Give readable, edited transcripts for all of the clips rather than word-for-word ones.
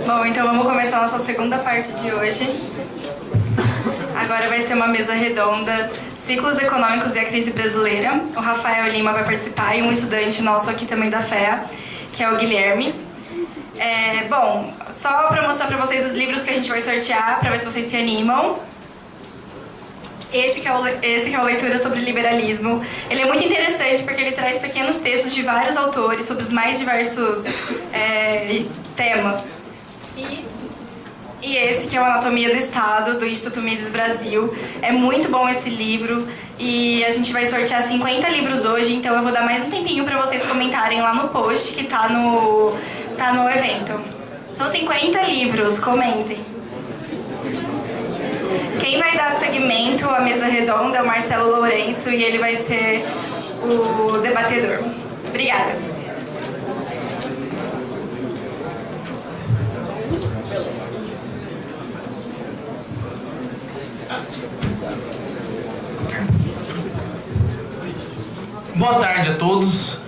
Bom, então vamos começar a nossa segunda parte de hoje. Agora vai ser uma mesa redonda, ciclos econômicos e a crise brasileira. O Rafael Lima vai participar e um estudante nosso aqui também da FEA, que é o Guilherme. Bom, só para mostrar para vocês os livros que a gente vai sortear, para ver se vocês se animam. Esse que é o Leitura sobre Liberalismo. Ele é muito interessante porque ele traz pequenos textos de vários autores sobre os mais diversos temas. E esse que é o Anatomia do Estado, do Instituto Mises Brasil. É muito bom esse livro e a gente vai sortear 50 livros hoje, então eu vou dar mais um tempinho para vocês comentarem lá no post que tá no evento. São 50 livros, comentem. Quem vai dar seguimento à mesa redonda é o Marcelo Lourenço e ele vai ser o debatedor. Obrigada. Boa tarde a todos.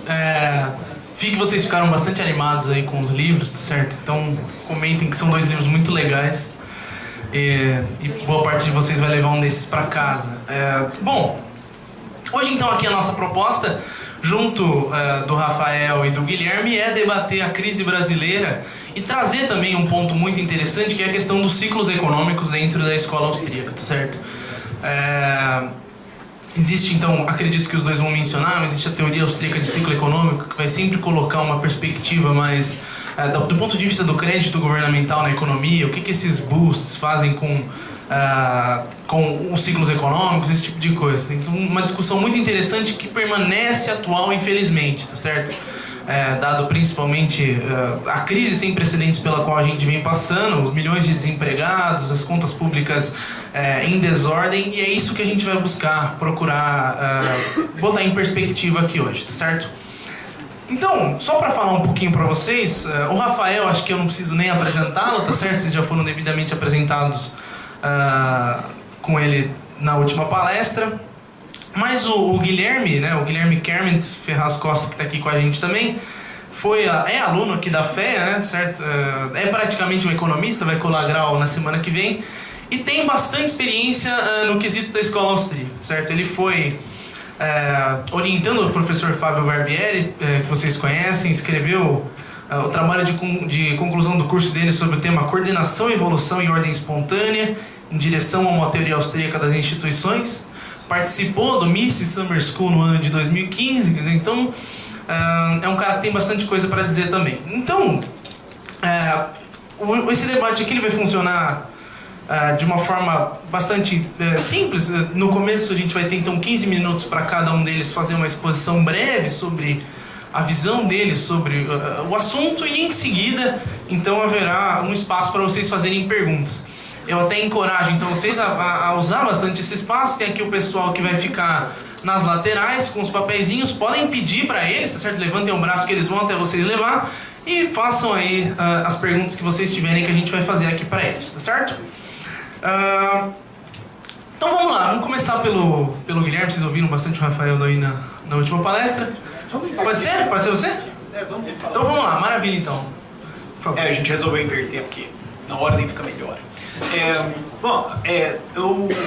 Vi que vocês ficaram bastante animados aí com os livros, tá certo? Então comentem que são dois livros muito legais. E boa parte de vocês vai levar um desses para casa. Bom, hoje então aqui a nossa proposta, junto do Rafael e do Guilherme, é debater a crise brasileira e trazer também um ponto muito interessante, que é a questão dos ciclos econômicos dentro da escola austríaca, tá certo? Existe então, acredito que os dois vão mencionar, mas existe a teoria austríaca de ciclo econômico, que vai sempre colocar uma perspectiva mais do ponto de vista do crédito governamental na economia, o que esses boosts fazem com os ciclos econômicos, esse tipo de coisa. Então, uma discussão muito interessante que permanece atual, infelizmente, tá certo? Dado principalmente a crise sem precedentes pela qual a gente vem passando, os milhões de desempregados, as contas públicas em desordem, e é isso que a gente vai buscar, procurar botar em perspectiva aqui hoje, tá certo? Então, só para falar um pouquinho para vocês, o Rafael, acho que eu não preciso nem apresentá-lo, tá certo? Vocês já foram devidamente apresentados com ele na última palestra. Mas o Guilherme, né, o Guilherme Kerments Ferraz Costa, que está aqui com a gente também, é aluno aqui da FEA, né, certo? É praticamente um economista, vai colar grau na semana que vem, e tem bastante experiência no quesito da escola austríaca, certo? Ele foi orientando o professor Fábio Barbieri, que vocês conhecem, escreveu o trabalho de conclusão do curso dele sobre o tema Coordenação, Evolução e Ordem Espontânea, em direção a uma teoria austríaca das instituições. Participou do Mises Summer School no ano de 2015, quer dizer, então é um cara que tem bastante coisa para dizer também. Então, esse debate aqui ele vai funcionar de uma forma bastante simples. No começo a gente vai ter então 15 minutos para cada um deles fazer uma exposição breve sobre a visão deles sobre o assunto, e em seguida então haverá um espaço para vocês fazerem perguntas. Eu até encorajo então vocês a usar bastante esse espaço. Tem aqui o pessoal que vai ficar nas laterais com os papeizinhos, podem pedir para eles, tá certo? Levantem o braço que eles vão até vocês levar e façam aí as perguntas que vocês tiverem, que a gente vai fazer aqui para eles, tá certo? Então vamos lá, vamos começar pelo Guilherme. Vocês ouviram bastante o Rafael aí na última palestra. Pode ser? Pode ser você? Vamos falar. Então vamos lá, maravilha então. A gente resolveu inverter porque na ordem fica melhor.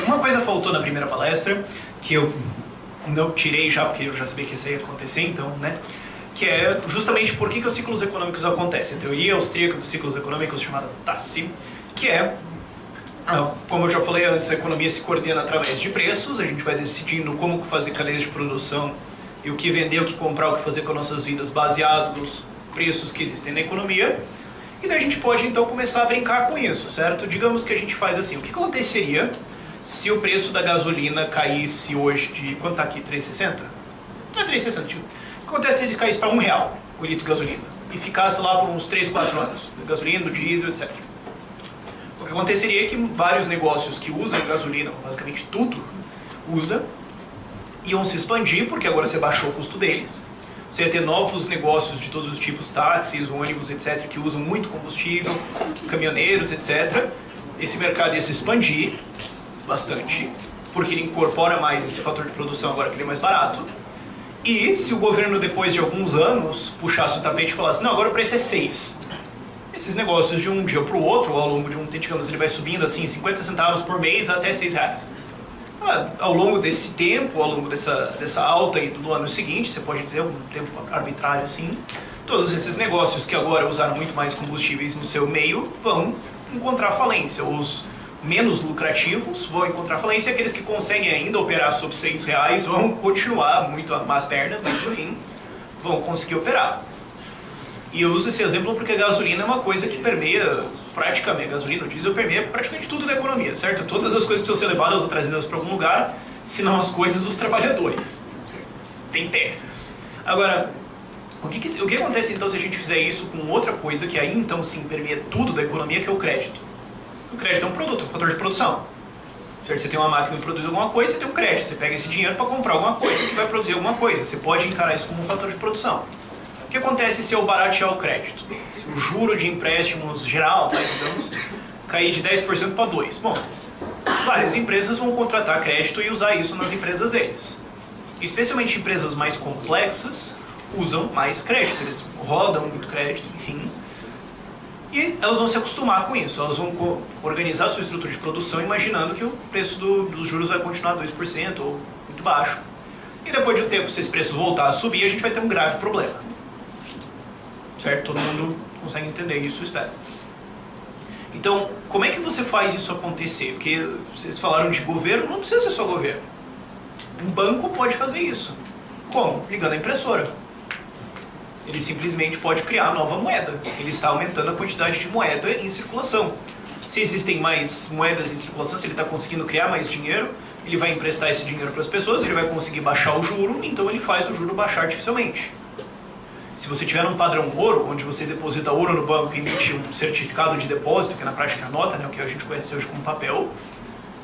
Uma coisa faltou na primeira palestra, que eu não tirei já, porque eu já sabia que isso ia acontecer, então, né? Que é justamente por que os ciclos econômicos acontecem. A teoria austríaca dos ciclos econômicos, chamada TASSI, que como eu já falei antes, a economia se coordena através de preços. A gente vai decidindo como fazer cadeias de produção e o que vender, o que comprar, o que fazer com nossas vidas, baseado nos preços que existem na economia. E daí a gente pode então começar a brincar com isso, certo? Digamos que a gente faz assim, o que aconteceria se o preço da gasolina caísse hoje de... Quanto tá aqui? 3,60? Não é 3,60, tipo. O que acontece se ele caísse para R$1 o litro de gasolina e ficasse lá por uns 3, 4 anos? Gasolina, do diesel, etc. O que aconteceria é que vários negócios que usam gasolina, basicamente tudo, iam se expandir, porque agora você baixou o custo deles. Você ia ter novos negócios de todos os tipos, táxis, ônibus, etc., que usam muito combustível, caminhoneiros, etc. Esse mercado ia se expandir bastante, porque ele incorpora mais esse fator de produção agora que ele é mais barato. E se o governo, depois de alguns anos, puxasse o tapete e falasse, não, agora o preço é 6, Esses negócios de um dia para o outro, ao longo de um tempo, digamos, ele vai subindo assim 50 centavos por mês até R$6. Ao longo desse tempo, ao longo dessa alta aí do ano seguinte, você pode dizer um tempo arbitrário assim, todos esses negócios que agora usaram muito mais combustíveis no seu meio vão encontrar falência. Os menos lucrativos vão encontrar falência, aqueles que conseguem ainda operar sob R$6 vão continuar muito más pernas, mas enfim, vão conseguir operar. E eu uso esse exemplo porque a gasolina é uma coisa que permeia praticamente, a gasolina, o diesel permeia praticamente tudo da economia, certo? Todas as coisas precisam ser levadas ou trazidas para algum lugar, senão as coisas dos trabalhadores. Tem pé. Agora, o que acontece então se a gente fizer isso com outra coisa que aí então sim permeia tudo da economia, que é o crédito? O crédito é um produto, é um fator de produção. Certo? Você tem uma máquina que produz alguma coisa, você tem um crédito, você pega esse dinheiro para comprar alguma coisa que vai produzir alguma coisa. Você pode encarar isso como um fator de produção. O que acontece se eu baratear o crédito? Se o juro de empréstimos geral, tá, digamos, cair de 10% para 2%. Bom, várias empresas vão contratar crédito e usar isso nas empresas deles. Especialmente empresas mais complexas usam mais crédito, eles rodam muito crédito, enfim. E elas vão se acostumar com isso, elas vão organizar a sua estrutura de produção imaginando que o preço dos juros vai continuar 2% ou muito baixo. E depois de um tempo, se esse preço voltar a subir, a gente vai ter um grave problema. Certo? Todo mundo consegue entender isso, espero. Então, como é que você faz isso acontecer? Porque vocês falaram de governo, não precisa ser só governo. Um banco pode fazer isso. Como? Ligando a impressora. Ele simplesmente pode criar nova moeda. Ele está aumentando a quantidade de moeda em circulação. Se existem mais moedas em circulação, se ele está conseguindo criar mais dinheiro, ele vai emprestar esse dinheiro para as pessoas, ele vai conseguir baixar o juro, então ele faz o juro baixar artificialmente. Se você tiver um padrão ouro, onde você deposita ouro no banco e emite um certificado de depósito, que na prática é a nota, né, o que a gente conhece hoje como papel,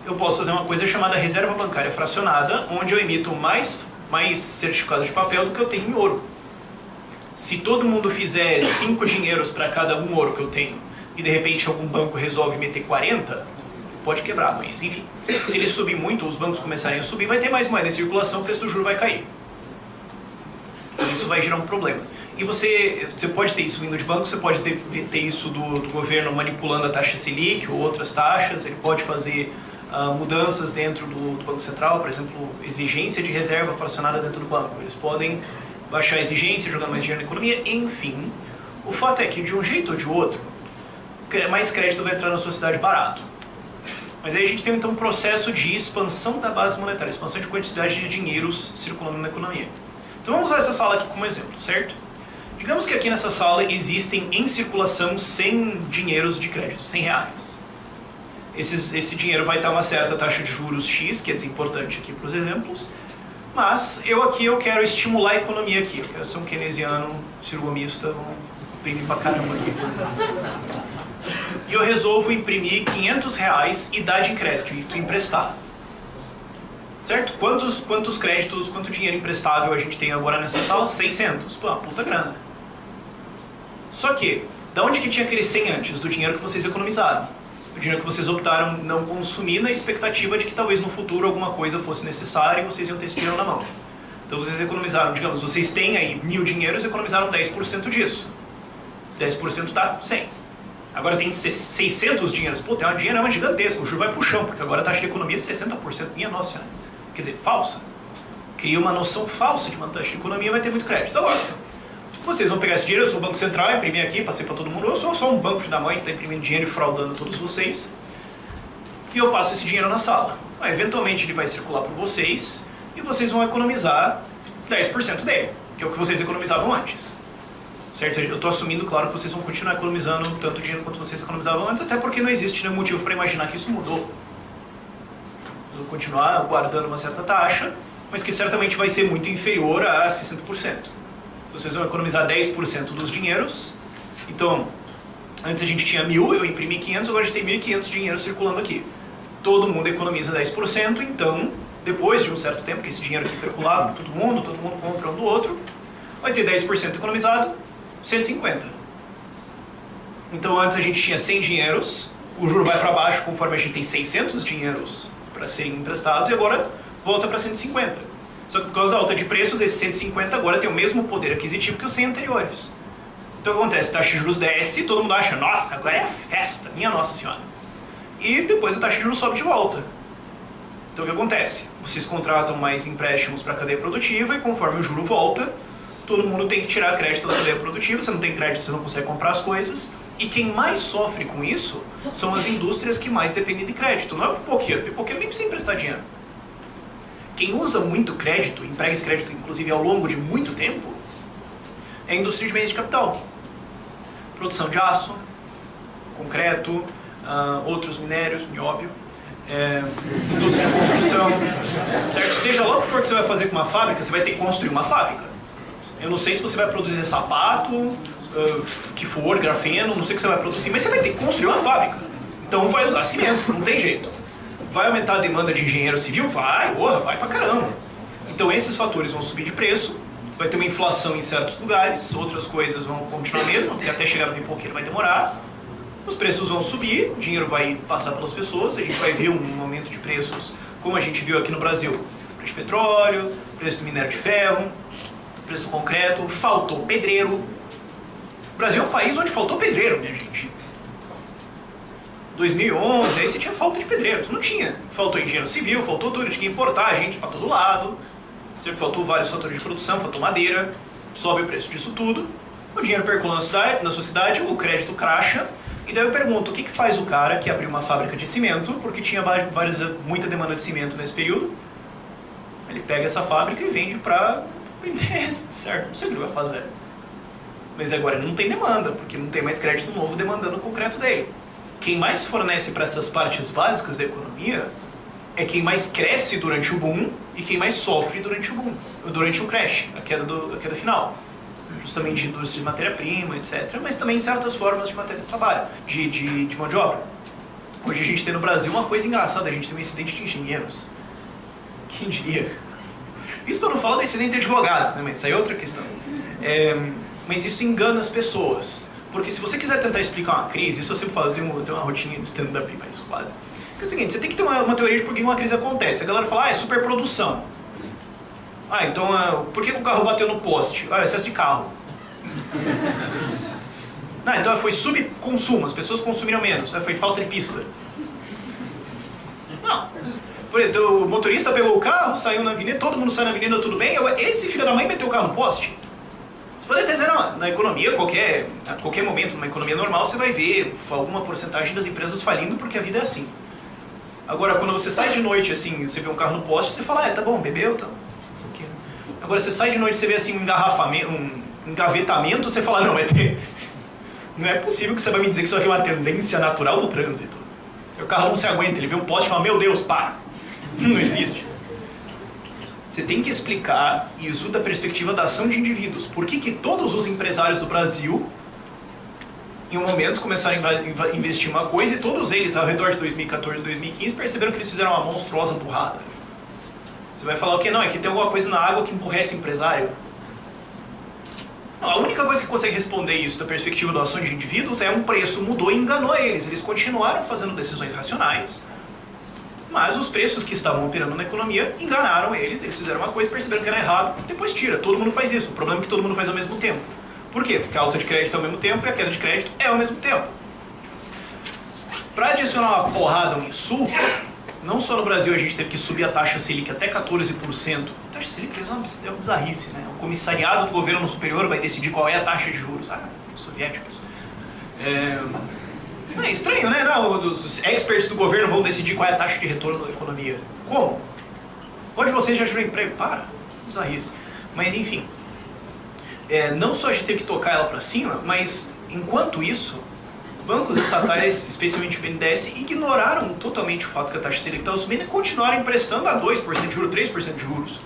eu posso fazer uma coisa chamada reserva bancária fracionada, onde eu emito mais certificados de papel do que eu tenho em ouro. Se todo mundo fizer 5 dinheiros para cada um ouro que eu tenho, e de repente algum banco resolve meter 40, pode quebrar amanhã, enfim. Se ele subir muito, os bancos começarem a subir, vai ter mais moeda em circulação, o preço do juro vai cair. Isso vai gerar um problema. E você pode ter isso vindo de banco, você pode ter isso do governo manipulando a taxa Selic ou outras taxas, ele pode fazer mudanças dentro do Banco Central, por exemplo, exigência de reserva fracionada dentro do banco. Eles podem baixar a exigência, jogar mais dinheiro na economia, enfim. O fato é que, de um jeito ou de outro, mais crédito vai entrar na sociedade barato. Mas aí a gente tem então um processo de expansão da base monetária, expansão de quantidade de dinheiros circulando na economia. Então vamos usar essa sala aqui como exemplo, certo? Digamos que aqui nessa sala existem em circulação 100 dinheiros de crédito, R$100. Esse dinheiro vai estar uma certa taxa de juros X, que é desimportante aqui para os exemplos, mas eu quero estimular a economia aqui. Eu quero ser um keynesiano, cirgomista, vou imprimir pra caramba aqui. E eu resolvo imprimir R$500 e dar de crédito emprestado. Certo? Quantos créditos, quanto dinheiro emprestável a gente tem agora nessa sala? 600. Pô, uma puta grana. Só que, da onde que tinha aquele 100 antes? Do dinheiro que vocês economizaram. O dinheiro que vocês optaram não consumir na expectativa de que talvez no futuro alguma coisa fosse necessária e vocês iam ter esse dinheiro na mão. Então vocês economizaram, digamos, vocês têm aí 1.000 dinheiros e economizaram 10% disso. 10% tá 100. Agora tem 600 dinheiros. Pô, tem uma dinheirama gigantesca, o juro vai pro chão, porque agora a taxa de economia é 60%. Minha nossa, né? Quer dizer, falsa. Cria uma noção falsa de uma taxa de economia e vai ter muito crédito. Agora, vocês vão pegar esse dinheiro, eu sou o Banco Central, imprimir aqui, passei para todo mundo. Eu sou só um banco de da mãe que está imprimindo dinheiro e fraudando todos vocês. E eu passo esse dinheiro na sala. Eventualmente ele vai circular para vocês e vocês vão economizar 10% dele, que é o que vocês economizavam antes. Certo? Eu estou assumindo, claro, que vocês vão continuar economizando tanto dinheiro quanto vocês economizavam antes, até porque não existe nenhum motivo para imaginar que isso mudou. Vão continuar guardando uma certa taxa, mas que certamente vai ser muito inferior a 60%. Vocês vão economizar 10% dos dinheiros. Então, antes a gente tinha 1.000, eu imprimi 500, agora a gente tem 1.500 dinheiro circulando aqui. Todo mundo economiza 10%, então, depois de um certo tempo, que esse dinheiro aqui circulava para todo mundo compra um do outro, vai ter 10% economizado, 150. Então, antes a gente tinha 100 dinheiros, o juro vai para baixo conforme a gente tem 600 dinheiros para serem emprestados, e agora volta para 150. Só que por causa da alta de preços, esses 150 agora tem o mesmo poder aquisitivo que os 100 anteriores. Então o que acontece? A taxa de juros desce, todo mundo acha, nossa, agora é festa, minha Nossa Senhora. E depois a taxa de juros sobe de volta. Então o que acontece? Vocês contratam mais empréstimos para a cadeia produtiva e conforme o juro volta, todo mundo tem que tirar crédito da cadeia produtiva, você não tem crédito, você não consegue comprar as coisas. E quem mais sofre com isso são as indústrias que mais dependem de crédito. Não é o pipoqueiro nem precisa emprestar dinheiro. Quem usa muito crédito, emprega esse crédito inclusive ao longo de muito tempo, é a indústria de meios de capital. Produção de aço, concreto, outros minérios, nióbio, indústria de construção, certo? Seja lá o que for que você vai fazer com uma fábrica, você vai ter que construir uma fábrica. Eu não sei se você vai produzir sapato, que for, grafeno, não sei o que você vai produzir, mas você vai ter que construir uma fábrica. Então vai usar cimento, não tem jeito. Vai aumentar a demanda de engenheiro civil? Vai pra caramba. Então esses fatores vão subir de preço, você vai ter uma inflação em certos lugares, outras coisas vão continuar mesmo, porque até chegar no pipoqueiro vai demorar. Os preços vão subir, o dinheiro vai passar pelas pessoas, a gente vai ver um aumento de preços, como a gente viu aqui no Brasil. Preço de petróleo, preço do minério de ferro, preço do concreto, faltou pedreiro. O Brasil é um país onde faltou pedreiro, minha gente. 2011, aí você tinha falta de pedreiros. Não tinha. Faltou engenheiro civil, faltou tudo, tinha que importar gente para todo lado. Sempre faltou vários fatores de produção, faltou madeira, sobe o preço disso tudo. O dinheiro percula na sua cidade, o crédito cracha. E daí eu pergunto, o que faz o cara que abriu uma fábrica de cimento, porque tinha muita demanda de cimento nesse período? Ele pega essa fábrica e vende para vender, certo? Não sei o que ele vai fazer. Mas agora ele não tem demanda, porque não tem mais crédito novo demandando o concreto dele. Quem mais fornece para essas partes básicas da economia é quem mais cresce durante o boom e quem mais sofre durante o boom, durante o crash, a queda final. Justamente indústria de matéria-prima, etc. Mas também certas formas de matéria de trabalho, de mão de obra. Hoje a gente tem no Brasil uma coisa engraçada, a gente tem um incidente de engenheiros. Quem diria? Isso para não falar do incidente de advogados, né? Mas isso aí é outra questão. Mas isso engana as pessoas. Porque se você quiser tentar explicar uma crise, isso eu sempre falo, eu tenho uma rotina de stand-up para isso quase. Porque é o seguinte, você tem que ter uma teoria de por que uma crise acontece. A galera fala, é superprodução. Então, por que o carro bateu no poste? Excesso de carro. Então foi subconsumo, as pessoas consumiram menos. Foi falta de pista. Não. Por exemplo, o motorista pegou o carro, saiu na avenida, todo mundo sai na avenida, tudo bem. Esse filho da mãe meteu o carro no poste. Você pode até dizer, não, na economia, a qualquer momento, numa economia normal, você vai ver alguma porcentagem das empresas falindo porque a vida é assim. Agora, quando você sai de noite, assim, você vê um carro no poste, você fala, tá bom, bebeu, tá. Agora, você sai de noite e você vê assim um engavetamento, você fala, não é possível que você vai me dizer que isso aqui é uma tendência natural do trânsito. O carro não se aguenta, ele vê um poste e fala, meu Deus, para. Não existe isso. Você tem que explicar isso da perspectiva da ação de indivíduos. Por que todos os empresários do Brasil, em um momento, começaram a investir uma coisa e todos eles, ao redor de 2014 e 2015, perceberam que eles fizeram uma monstruosa burrada? Você vai falar o quê? Não, é que tem alguma coisa na água que emburrece o empresário. Não, a única coisa que consegue responder isso da perspectiva da ação de indivíduos é um preço mudou e enganou eles. Eles continuaram fazendo decisões racionais, mas os preços que estavam operando na economia enganaram eles. Eles fizeram uma coisa, perceberam que era errado, depois tira. Todo mundo faz isso. O problema é que todo mundo faz ao mesmo tempo. Por quê? Porque a alta de crédito é ao mesmo tempo e a queda de crédito é ao mesmo tempo. Para adicionar uma porrada, um insulto, não só no Brasil a gente teve que subir a taxa Selic até 14%. A taxa Selic é uma bizarrice, né? O comissariado do governo superior vai decidir qual é a taxa de juros. Soviéticos. É estranho, né? Não, os experts do governo vão decidir qual é a taxa de retorno da economia. Como? Onde vocês já tiveram emprego? Para. Bizarrice. Mas enfim. Não só a gente teve que tocar ela para cima, mas enquanto isso, bancos estatais, especialmente o BNDES, ignoraram totalmente o fato que a taxa Selic estava subindo e continuaram emprestando a 2% de juros, 3% de juros.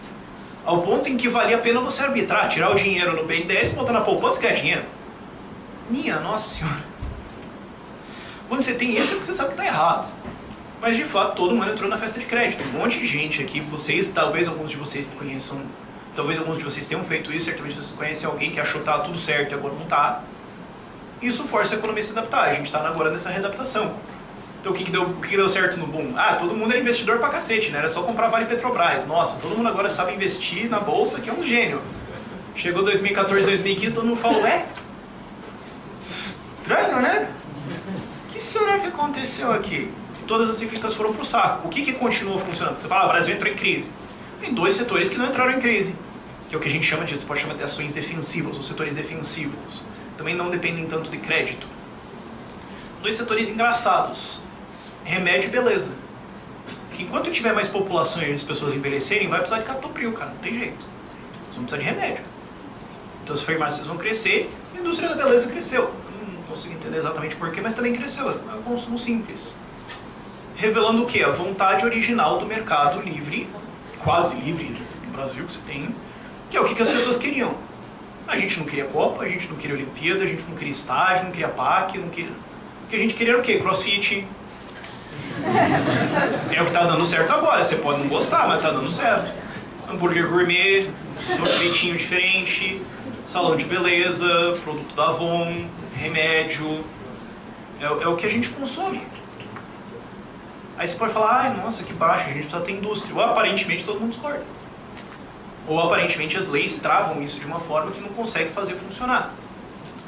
Ao ponto em que valia a pena você arbitrar, tirar o dinheiro no BNDES, botar na poupança e ganhar dinheiro. Minha Nossa Senhora. Quando você tem isso é porque você sabe que está errado. Mas de fato todo mundo entrou na festa de crédito. Um monte de gente aqui, talvez alguns de vocês conheçam, talvez alguns de vocês tenham feito isso, certamente vocês conhecem alguém que achou que estava tudo certo e agora não está. Isso força a economia a se adaptar, a gente está agora nessa readaptação. Então o que deu certo no boom? Todo mundo era investidor pra cacete, né? Era só comprar Vale Petrobras. Nossa, todo mundo agora sabe investir na bolsa, que é um gênio. Chegou 2014, 2015, todo mundo falou, Estranho, né? O que será que aconteceu aqui? Todas as cíclicas foram pro saco. O que continua funcionando? Você fala, o Brasil entrou em crise. Tem dois setores que não entraram em crise, que é o que a gente chama de, você pode chamar de ações defensivas, ou setores defensivos. Também não dependem tanto de crédito. Dois setores engraçados. Remédio e beleza. Porque enquanto tiver mais população e as pessoas envelhecerem, vai precisar de catopril, cara. Não tem jeito. Vocês vão precisar de remédio. Então as farmácias vão crescer, a indústria da beleza cresceu. Eu não consigo entender exatamente porquê, mas também cresceu. É um consumo simples. Revelando o quê? A vontade original do mercado livre, quase livre no Brasil que você tem, que é o que as pessoas queriam. A gente não queria Copa, a gente não queria Olimpíada, a gente não queria estágio, não queria PAC, não queria... O que a gente queria era o quê? CrossFit. É o que tá dando certo agora, você pode não gostar, mas tá dando certo. Hambúrguer gourmet, sorvetinho diferente, salão de beleza, produto da Avon, remédio. É o que a gente consome. Aí você pode falar, ai, nossa, que baixo, a gente precisa ter indústria. Ou aparentemente todo mundo discorda. Ou aparentemente as leis travam isso de uma forma que não consegue fazer funcionar.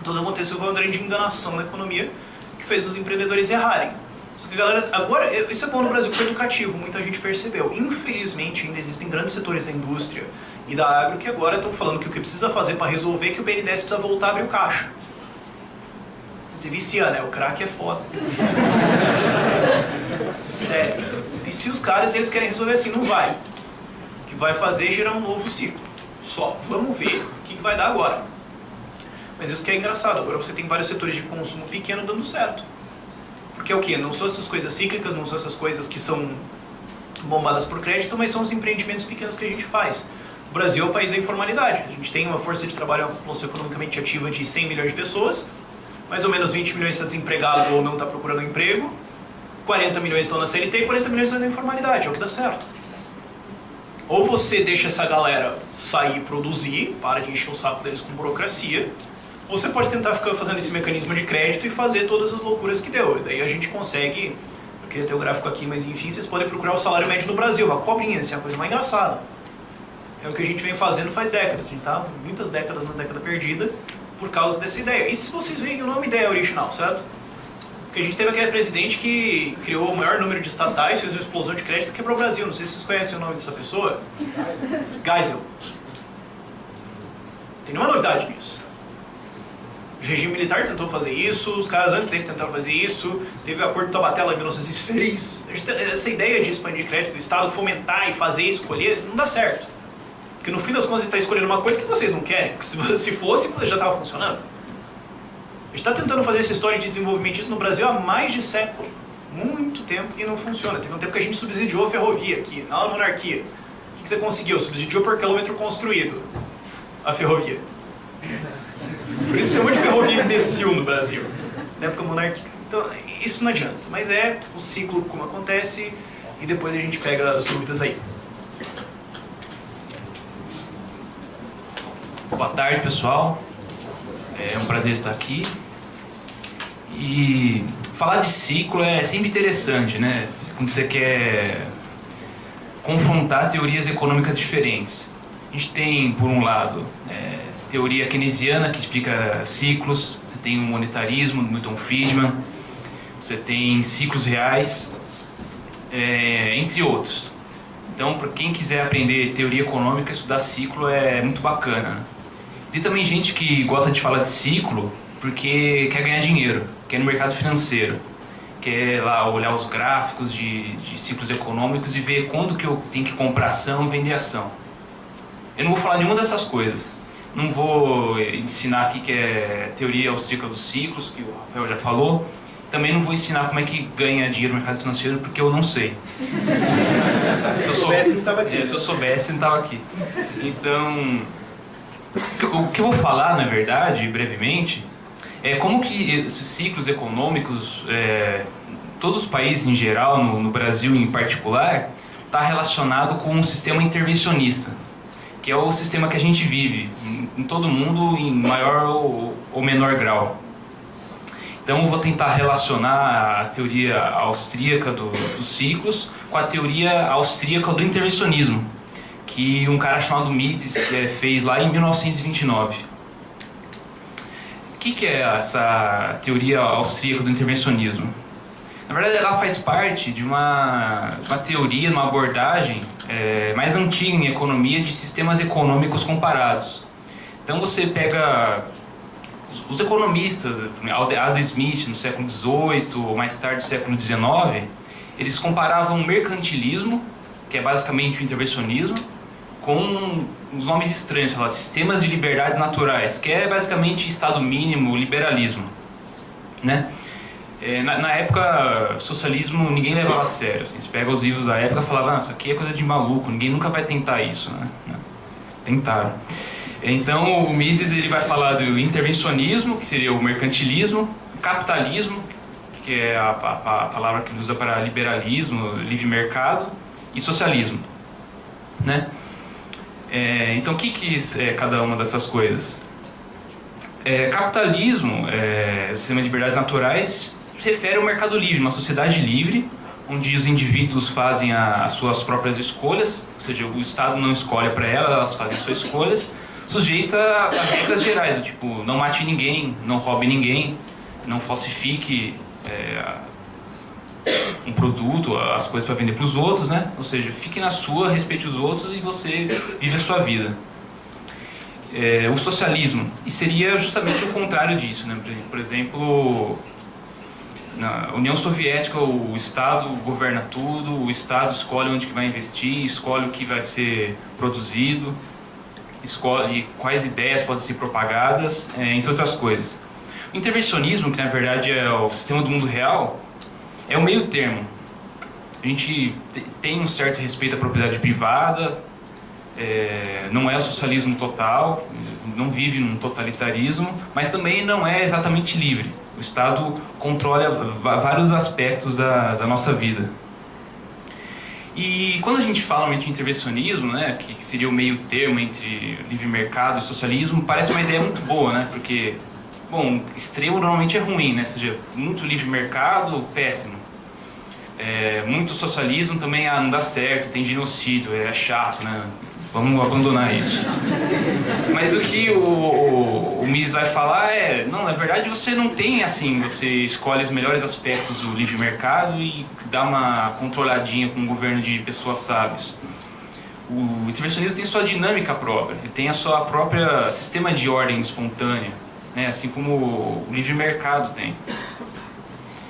Então o que aconteceu foi uma grande enganação na economia que fez os empreendedores errarem. Só que, galera, agora, isso é bom no Brasil porque é educativo, muita gente percebeu. Infelizmente ainda existem grandes setores da indústria e da agro que agora estão falando que o que precisa fazer para resolver é que o BNDES precisa voltar a abrir o caixa. Você vicia, né? O crack é foda. Sério. E se os caras eles querem resolver assim, não vai. O que vai fazer é gerar um novo ciclo. Só. Vamos ver o que vai dar agora. Mas isso que é engraçado. Agora você tem vários setores de consumo pequeno dando certo. Porque é o quê? Não são essas coisas cíclicas, não são essas coisas que são bombadas por crédito, mas são os empreendimentos pequenos que a gente faz. O Brasil é o país da informalidade. A gente tem uma força de trabalho, uma população economicamente ativa de 100 milhões de pessoas. Mais ou menos 20 milhões está desempregado ou não está procurando emprego. 40 milhões estão na CLT e 40 milhões estão na informalidade. É o que dá certo. Ou você deixa essa galera sair e produzir, para de encher o saco deles com burocracia, ou você pode tentar ficar fazendo esse mecanismo de crédito e fazer todas as loucuras que deu. E daí a gente consegue... Eu queria ter o gráfico aqui, mas enfim, vocês podem procurar o salário médio no Brasil. Uma cobrinha, assim, é a coisa mais engraçada. É o que a gente vem fazendo faz décadas. A gente tá muitas décadas na década perdida por causa dessa ideia. E se vocês veem, não é uma ideia original, certo? Porque a gente teve aquele presidente que criou o maior número de estatais, fez uma explosão de crédito e quebrou o Brasil. Não sei se vocês conhecem o nome dessa pessoa. Geisel. Tem nenhuma novidade nisso. O regime militar tentou fazer isso, os caras antes dele tentaram fazer isso, teve o acordo de Taubaté em 1906. Essa ideia de expandir crédito do Estado, fomentar e fazer, escolher, não dá certo. Porque no fim das contas a gente está escolhendo uma coisa que vocês não querem, porque se fosse, já estava funcionando. A gente está tentando fazer essa história de desenvolvimento no Brasil há mais de século, muito tempo, e não funciona. Teve um tempo que a gente subsidiou a ferrovia aqui, na monarquia. O que você conseguiu? Subsidiou por quilômetro construído a ferrovia. Por isso tem um monte de ferrovia imbecil no Brasil, na época monárquica. Então, isso não adianta, mas é o ciclo como acontece, e depois a gente pega as dúvidas aí. Boa tarde, pessoal. É um prazer estar aqui. E falar de ciclo é sempre interessante, né? Quando você quer confrontar teorias econômicas diferentes. A gente tem, por um lado, teoria keynesiana, que explica ciclos. Você tem o monetarismo, do Milton Friedman. Você tem ciclos reais, entre outros. Então, para quem quiser aprender teoria econômica, estudar ciclo é muito bacana. Tem também gente que gosta de falar de ciclo porque quer ganhar dinheiro, quer no mercado financeiro, quer lá olhar os gráficos de ciclos econômicos e ver quando que eu tenho que comprar ação e vender ação. Eu não vou falar nenhuma dessas coisas. Não vou ensinar aqui que é teoria austríaca dos ciclos, que o Rafael já falou. Também não vou ensinar como é que ganha dinheiro no mercado financeiro, porque eu não sei. Se eu soubesse, não estava aqui. Se eu soubesse, não estava aqui. Então, o que eu vou falar, na verdade, brevemente, é como que esses ciclos econômicos, todos os países em geral, no Brasil em particular, está relacionado com um sistema intervencionista, que é o sistema que a gente vive, em todo mundo, em maior ou menor grau. Então eu vou tentar relacionar a teoria austríaca dos ciclos com a teoria austríaca do intervencionismo, que um cara chamado Mises fez lá em 1929. que é essa teoria austríaca do intervencionismo? Na verdade, ela faz parte de uma teoria, uma abordagem mais antiga em economia de sistemas econômicos comparados. Então você pega os economistas, Adam Smith no século XVIII, mais tarde no século XIX, eles comparavam o mercantilismo, que é basicamente o intervencionismo, com uns nomes estranhos, sistemas de liberdades naturais, que é basicamente Estado mínimo, liberalismo, né? Na época, socialismo ninguém levava a sério. Assim, você pega os livros da época e falava, isso aqui é coisa de maluco, ninguém nunca vai tentar isso, né? Tentaram. Então o Mises ele vai falar do intervencionismo, que seria o mercantilismo, o capitalismo, que é a palavra que ele usa para liberalismo, livre mercado, e socialismo, né? Então o que é cada uma dessas coisas? Capitalismo, o sistema de liberdades naturais, se refere ao mercado livre, uma sociedade livre, onde os indivíduos fazem as suas próprias escolhas, ou seja, o Estado não escolhe para elas fazem suas escolhas, sujeita a regras gerais, do tipo, não mate ninguém, não roube ninguém, não falsifique um produto, as coisas para vender para os outros, né? Ou seja, fique na sua, respeite os outros e você vive a sua vida. O socialismo, e seria justamente o contrário disso, né? Por exemplo, na União Soviética o Estado governa tudo, o Estado escolhe onde que vai investir, escolhe o que vai ser produzido, escolhe quais ideias podem ser propagadas, entre outras coisas. O intervencionismo, que na verdade é o sistema do mundo real, é o meio termo. A gente tem um certo respeito à propriedade privada, não é o socialismo total, não vive num totalitarismo, mas também não é exatamente livre. O Estado controla vários aspectos da nossa vida. E quando a gente fala de intervencionismo, né, que seria o meio termo entre livre mercado e socialismo, parece uma ideia muito boa, né, porque, bom, extremo normalmente é ruim, né, ou seja, muito livre mercado, péssimo. Muito socialismo também não dá certo, tem genocídio, é chato, né, vamos abandonar isso. Mas o que o Mises vai falar não, na verdade você não tem assim, você escolhe os melhores aspectos do livre mercado e dá uma controladinha com um governo de pessoas sábias. O intervencionismo tem sua dinâmica própria, ele tem a sua própria sistema de ordem espontânea, né, assim como o livre mercado tem.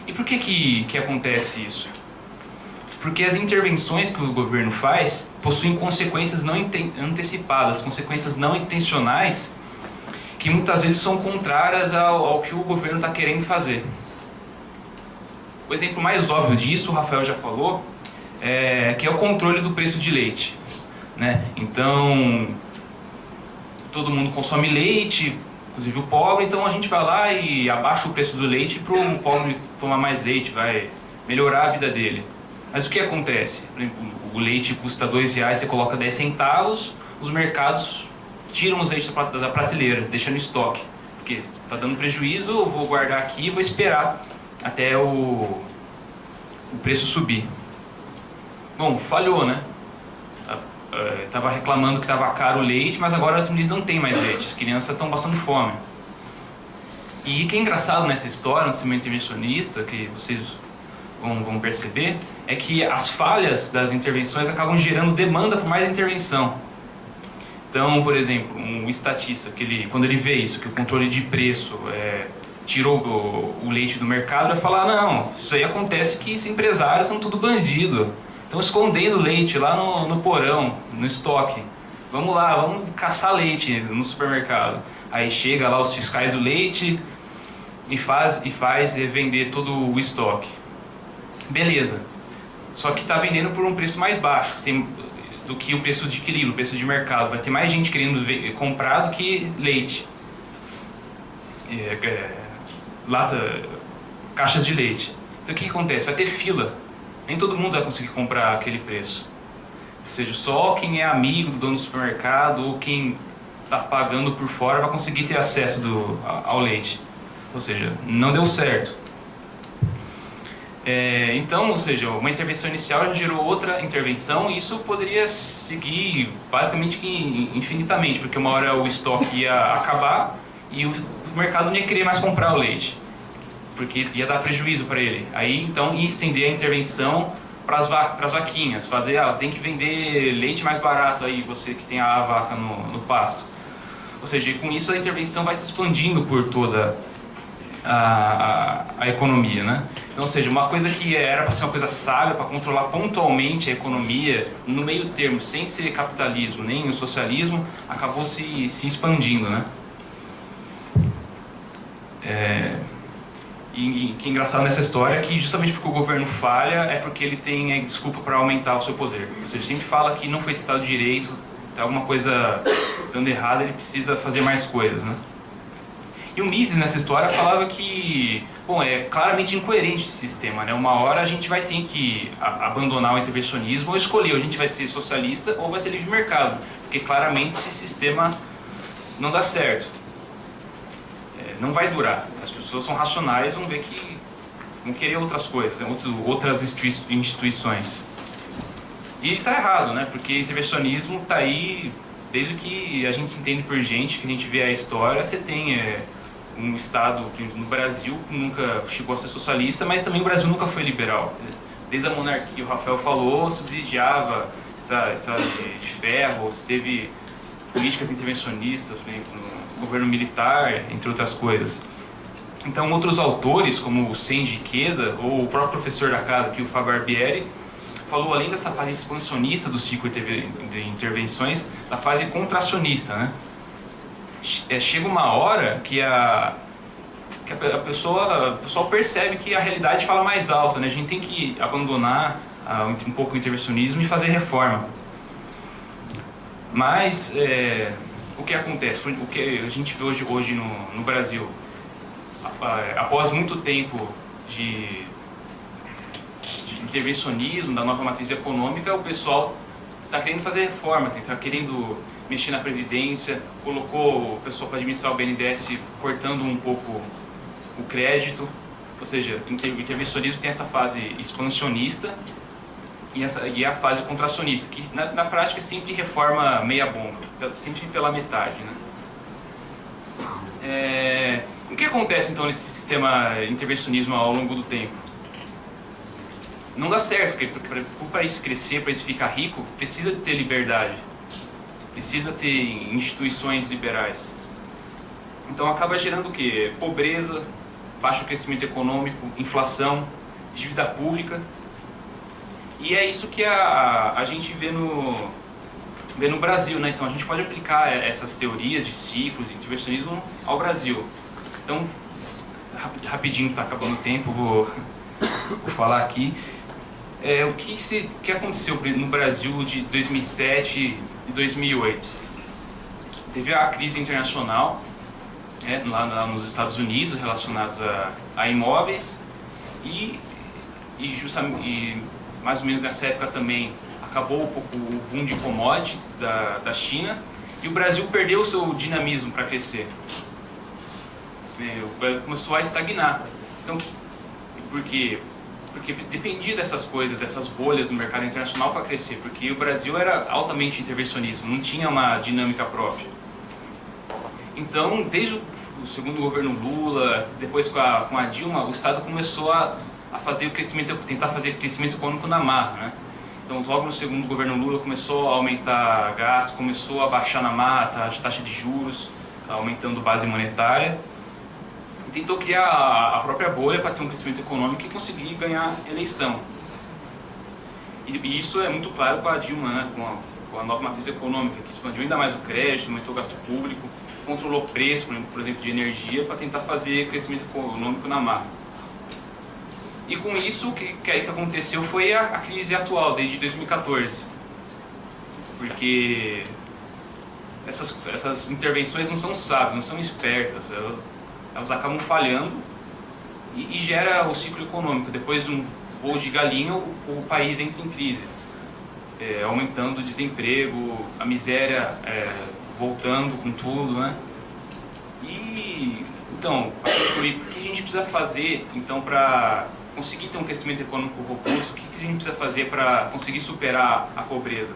E por que acontece isso? Porque as intervenções que o governo faz possuem consequências não antecipadas, consequências não intencionais, que muitas vezes são contrárias ao que o governo está querendo fazer. O exemplo mais óbvio disso, o Rafael já falou, que é o controle do preço de leite, né? Então, todo mundo consome leite, inclusive o pobre, então a gente vai lá e abaixa o preço do leite para o pobre tomar mais leite, vai melhorar a vida dele. Mas o que acontece? Por exemplo, o leite custa R$2, você coloca 10 centavos, os mercados tiram os leites da prateleira, deixam no estoque. Porque está dando prejuízo, eu vou guardar aqui e vou esperar até o preço subir. Bom, falhou, né? Estava reclamando que estava caro o leite, mas agora as famílias não têm mais leite, as crianças estão passando fome. E o que é engraçado nessa história, no sistema intervencionista, que vocês vão perceber, é que as falhas das intervenções acabam gerando demanda por mais intervenção. Então, por exemplo, um estatista, quando ele vê isso, que o controle de preço tirou o leite do mercado, vai falar, não, isso aí acontece que esses empresários são tudo bandido, estão escondendo leite lá no porão, no estoque. Vamos lá, vamos caçar leite no supermercado. Aí chega lá os fiscais do leite e faz vender todo o estoque. Beleza, só que está vendendo por um preço mais baixo do que o preço de equilíbrio, o preço de mercado. Vai ter mais gente querendo comprar do que leite, caixas de leite. Então o que acontece? Vai ter fila, nem todo mundo vai conseguir comprar aquele preço. Ou seja, só quem é amigo do dono do supermercado ou quem está pagando por fora vai conseguir ter acesso ao leite. Ou seja, não deu certo. Então, ou seja, uma intervenção inicial já gerou outra intervenção e isso poderia seguir basicamente infinitamente, porque uma hora o estoque ia acabar e o o mercado não ia querer mais comprar o leite, porque ia dar prejuízo para ele. Aí então ia estender a intervenção para as vaquinhas, fazer, tem que vender leite mais barato aí, você que tem a vaca no pasto. Ou seja, com isso a intervenção vai se expandindo por toda a economia, né? Então, ou seja, uma coisa que era para ser uma coisa sábia, para controlar pontualmente a economia, no meio termo, sem ser capitalismo nem o socialismo, acabou se expandindo, né? E que é engraçado nessa história é que justamente porque o governo falha é porque ele tem desculpa para aumentar o seu poder. Ou seja, sempre fala que não foi tratado direito, tem alguma coisa dando errado, ele precisa fazer mais coisas, né? E o Mises nessa história falava que, bom, é claramente incoerente esse sistema, né? Uma hora a gente vai ter que abandonar o intervencionismo ou escolher, ou a gente vai ser socialista ou vai ser livre mercado, porque claramente esse sistema não dá certo, não vai durar. As pessoas são racionais, vão ver que vão querer outras coisas, outras instituições. E ele está errado, né? Porque intervencionismo está aí desde que a gente se entende por gente, que a gente vê a história. Você tem um Estado no Brasil que nunca chegou a ser socialista, mas também o Brasil nunca foi liberal. Desde a monarquia, o Rafael falou, subsidiava estrada de ferro, você teve políticas intervencionistas, por exemplo, no governo militar, entre outras coisas. Então, outros autores, como o Senji Ikeda, ou o próprio professor da casa, aqui, o Fábio Barbieri, falou, além dessa fase expansionista do ciclo de intervenções, da fase contracionista, né? Chega uma hora que a pessoa percebe que a realidade fala mais alto, né? A gente tem que abandonar um pouco o intervencionismo e fazer reforma. Mas o que acontece? O que a gente vê hoje no Brasil, após muito tempo de intervencionismo, da nova matriz econômica, o pessoal está querendo fazer reforma, está querendo mexer na Previdência, colocou o pessoal para administrar o BNDES cortando um pouco o crédito. Ou seja, o intervencionismo tem essa fase expansionista e a fase contracionista, que na prática é sempre reforma meia bomba, sempre pela metade, né? O que acontece então nesse sistema intervencionismo ao longo do tempo? Não dá certo, porque para o país crescer, para isso ficar rico, precisa de ter liberdade, precisa ter instituições liberais. Então acaba gerando o quê? Pobreza, baixo crescimento econômico, inflação, dívida pública. E é isso que a gente vê no Brasil, né? Então a gente pode aplicar essas teorias de ciclos, de intervencionismo ao Brasil. Então, rapidinho, está acabando o tempo, vou falar aqui. O que aconteceu no Brasil de 2007 e 2008? Teve a crise internacional, lá nos Estados Unidos, relacionados a imóveis, e mais ou menos nessa época também acabou o boom de commodity da China, e o Brasil perdeu o seu dinamismo para crescer. O Brasil começou a estagnar. Então, por quê? Porque dependia dessas coisas, dessas bolhas no mercado internacional para crescer, porque o Brasil era altamente intervencionista, não tinha uma dinâmica própria. Então, desde o segundo governo Lula, depois com a Dilma, o Estado começou a fazer tentar fazer crescimento econômico na marra, né? Então, logo no segundo governo Lula começou a aumentar gasto, começou a baixar na marra a taxa de juros, aumentando base monetária. Tentou criar a própria bolha para ter um crescimento econômico e conseguir ganhar eleição. E isso é muito claro com a Dilma, né? com a nova matriz econômica, que expandiu ainda mais o crédito, aumentou o gasto público, controlou o preço, por exemplo, de energia, para tentar fazer crescimento econômico na marra. E com isso, o que aconteceu foi a crise atual, desde 2014. Porque essas intervenções não são sábias, não são espertas, elas acabam falhando e gera o ciclo econômico. Depois de um voo de galinha, o país entra em crise, aumentando o desemprego, a miséria voltando com tudo, né? E então, para concluir, o que a gente precisa fazer então para conseguir ter um crescimento econômico robusto? O que a gente precisa fazer para conseguir superar a pobreza?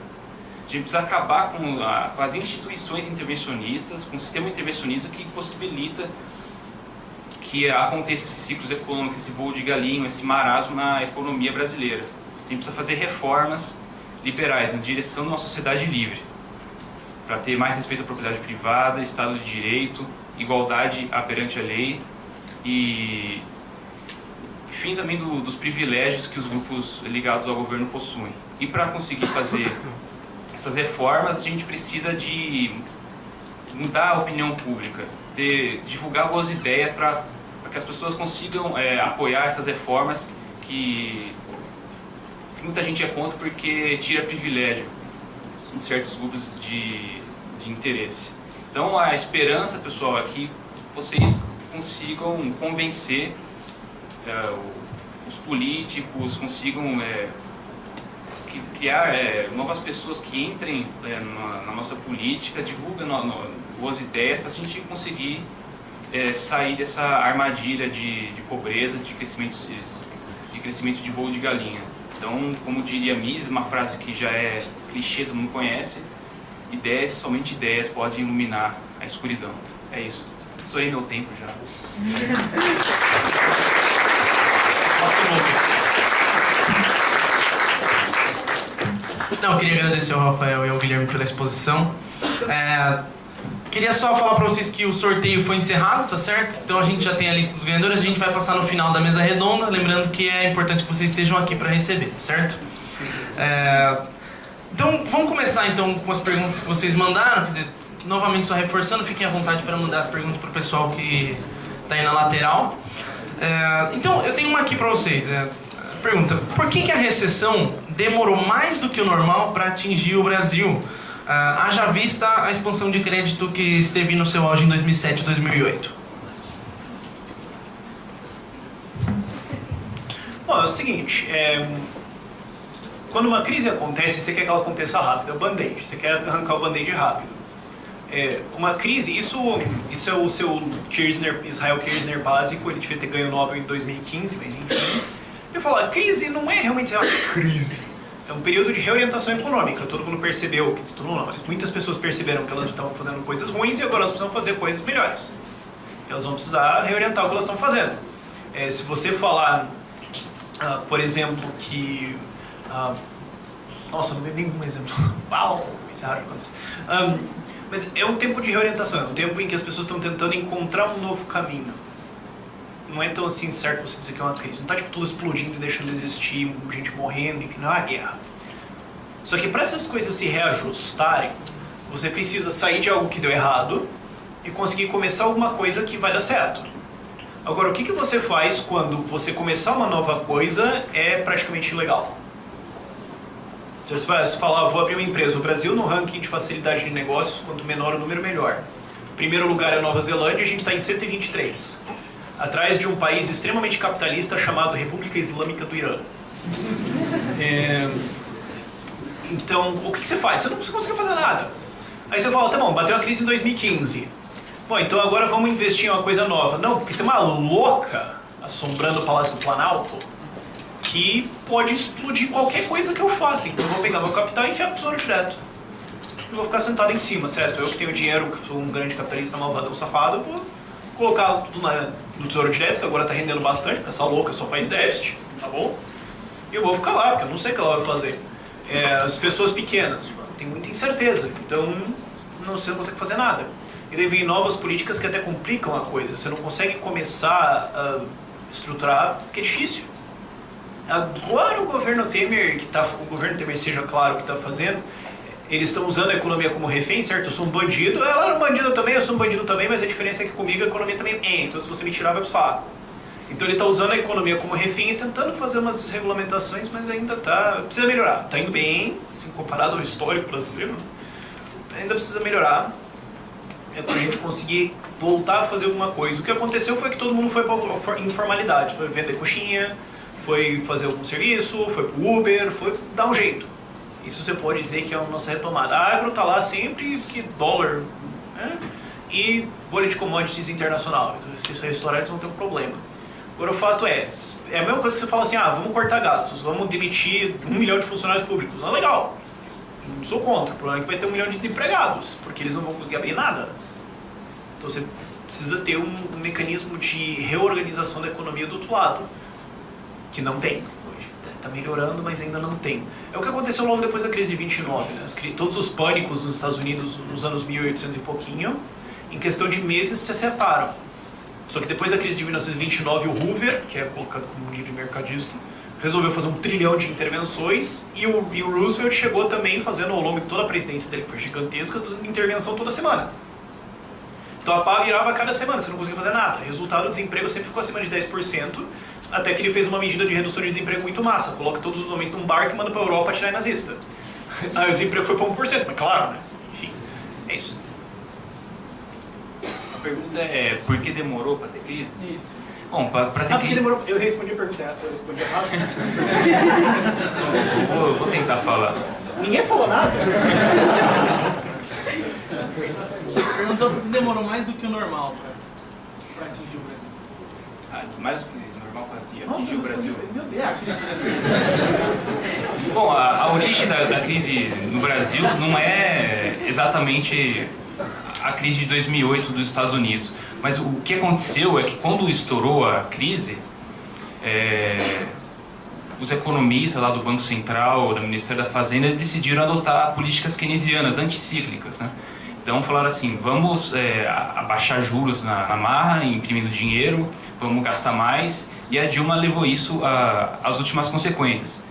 A gente precisa acabar com as instituições intervencionistas, com o sistema intervencionista que possibilita que aconteça esses ciclos econômicos, esse voo de galinho, esse marasmo na economia brasileira. A gente precisa fazer reformas liberais na direção de uma sociedade livre, para ter mais respeito à propriedade privada, Estado de Direito, igualdade perante a lei e fim também dos privilégios que os grupos ligados ao governo possuem. E para conseguir fazer essas reformas, a gente precisa de mudar a opinião pública, divulgar boas ideias para que as pessoas consigam apoiar essas reformas que muita gente é contra porque tira privilégio em certos grupos de interesse. Então a esperança, pessoal, é que vocês consigam convencer os políticos, consigam criar novas pessoas que entrem na nossa política, divulguem boas ideias para a gente conseguir sair dessa armadilha de pobreza, de crescimento de voo de galinha. Então, como diria Mises, uma frase que já é clichê, todo mundo conhece: ideias e somente ideias podem iluminar a escuridão. É isso. Estourei meu tempo já. Não, eu queria agradecer ao Rafael e ao Guilherme pela exposição. Queria só falar para vocês que o sorteio foi encerrado, tá certo? Então a gente já tem a lista dos ganhadores, a gente vai passar no final da mesa redonda, lembrando que é importante que vocês estejam aqui para receber, certo? Então vamos começar então com as perguntas que vocês mandaram, quer dizer, novamente só reforçando, fiquem à vontade para mandar as perguntas para o pessoal que está aí na lateral. Então eu tenho uma aqui para vocês. Pergunta: por que a recessão demorou mais do que o normal para atingir o Brasil? Haja vista a expansão de crédito que esteve no seu auge em 2007 e 2008. Bom, é o seguinte, quando uma crise acontece, você quer que ela aconteça rápido, é o band-aid, você quer arrancar o band-aid rápido. Uma crise, isso é o seu Israel Kirzner básico, ele devia ter ganho o Nobel em 2015, mas enfim. Eu falo, a crise não é realmente uma crise. É um período de reorientação econômica. Todo mundo percebeu, muitas pessoas perceberam que elas estavam fazendo coisas ruins e agora elas precisam fazer coisas melhores. Elas vão precisar reorientar o que elas estão fazendo. Se você falar, por exemplo, que... nossa, não veio nenhum exemplo. Uau! Mas é um tempo de reorientação, é um tempo em que as pessoas estão tentando encontrar um novo caminho. Não é tão assim certo você dizer que é uma crise. Não está tipo tudo explodindo e deixando de existir, gente morrendo e que não há guerra. Só que para essas coisas se reajustarem, você precisa sair de algo que deu errado e conseguir começar alguma coisa que vai dar certo. Agora, o que você faz quando você começar uma nova coisa é praticamente ilegal? Se você falar, vou abrir uma empresa, o Brasil no ranking de facilidade de negócios, quanto menor o número, melhor. O primeiro lugar é a Nova Zelândia, a gente está em 123. Atrás de um país extremamente capitalista chamado República Islâmica do Irã. Então, o que você faz? Você não consegue fazer nada. Aí você fala, tá bom, bateu a crise em 2015. Bom, então agora vamos investir em uma coisa nova. Não, porque tem uma louca assombrando o Palácio do Planalto que pode explodir qualquer coisa que eu faça. Então eu vou pegar meu capital e enfiar no tesouro direto. Eu vou ficar sentado em cima, certo? Eu que tenho dinheiro, que sou um grande capitalista malvadão safado, vou colocar tudo no tesouro direto, que agora está rendendo bastante, porque essa louca só faz déficit, tá bom? E eu vou ficar lá, porque eu não sei o que ela vai fazer. As pessoas pequenas, tem muita incerteza, então você não consegue fazer nada. E daí vem novas políticas que até complicam a coisa, você não consegue começar a estruturar, porque é difícil. Agora o governo Temer, seja claro o que está fazendo, eles estão usando a economia como refém, certo? Eu sou um bandido, ela era um bandido também, eu sou um bandido também, mas a diferença é que comigo a economia também é, então se você me tirar vai pro saco. Então ele está usando a economia como refém e tentando fazer umas desregulamentações, mas ainda precisa melhorar. Está indo bem, assim, comparado ao histórico brasileiro, ainda precisa melhorar para a gente conseguir voltar a fazer alguma coisa. O que aconteceu foi que todo mundo foi para informalidade, foi vender coxinha, foi fazer algum serviço, foi pro Uber, foi dar um jeito. Isso você pode dizer que é uma nossa retomada. A agro está lá sempre que dólar, né? E bolha de commodities internacional. Então, se isso é estourar, eles vão ter um problema. Agora, o fato é a mesma coisa que você fala assim, vamos cortar gastos, vamos demitir 1 milhão de funcionários públicos. Não é legal. Não sou contra. O problema é que vai ter 1 milhão de desempregados, porque eles não vão conseguir abrir nada. Então você precisa ter um mecanismo de reorganização da economia do outro lado, que não tem hoje. Está melhorando, mas ainda não tem. É o que aconteceu logo depois da crise de 29. Né? Todos os pânicos nos Estados Unidos nos anos 1800 e pouquinho, em questão de meses, se acertaram. Só que depois da crise de 1929, o Hoover, que é colocado como um livre mercadista, resolveu fazer 1 trilhão de intervenções e o Roosevelt chegou também fazendo, ao longo de toda a presidência dele, que foi gigantesca, fazendo intervenção toda semana. Então a pá virava a cada semana, você não conseguia fazer nada. Resultado, o desemprego sempre ficou acima de 10%, até que ele fez uma medida de redução de desemprego muito massa. Coloca todos os homens num barco e manda pra Europa atirar em nazista. Aí o desemprego foi para 1%, mas claro, né? Enfim, é isso. A pergunta é, por que demorou para ter crise? Isso. Bom, para ter Porque crise... demorou. Eu respondi a pergunta errada, eu respondi errado. Vou tentar falar. Ninguém falou nada. Perguntou por que demorou mais do que o normal para atingir o Brasil. Mais do que normal para atingir o Brasil. Meu Deus. Bom, a origem da crise no Brasil não é exatamente a crise de 2008 dos Estados Unidos. Mas o que aconteceu é que quando estourou a crise, os economistas lá do Banco Central, do Ministério da Fazenda, decidiram adotar políticas keynesianas, anticíclicas, né? Então falaram assim, vamos abaixar juros na marra, imprimindo dinheiro, vamos gastar mais, e a Dilma levou isso às últimas consequências.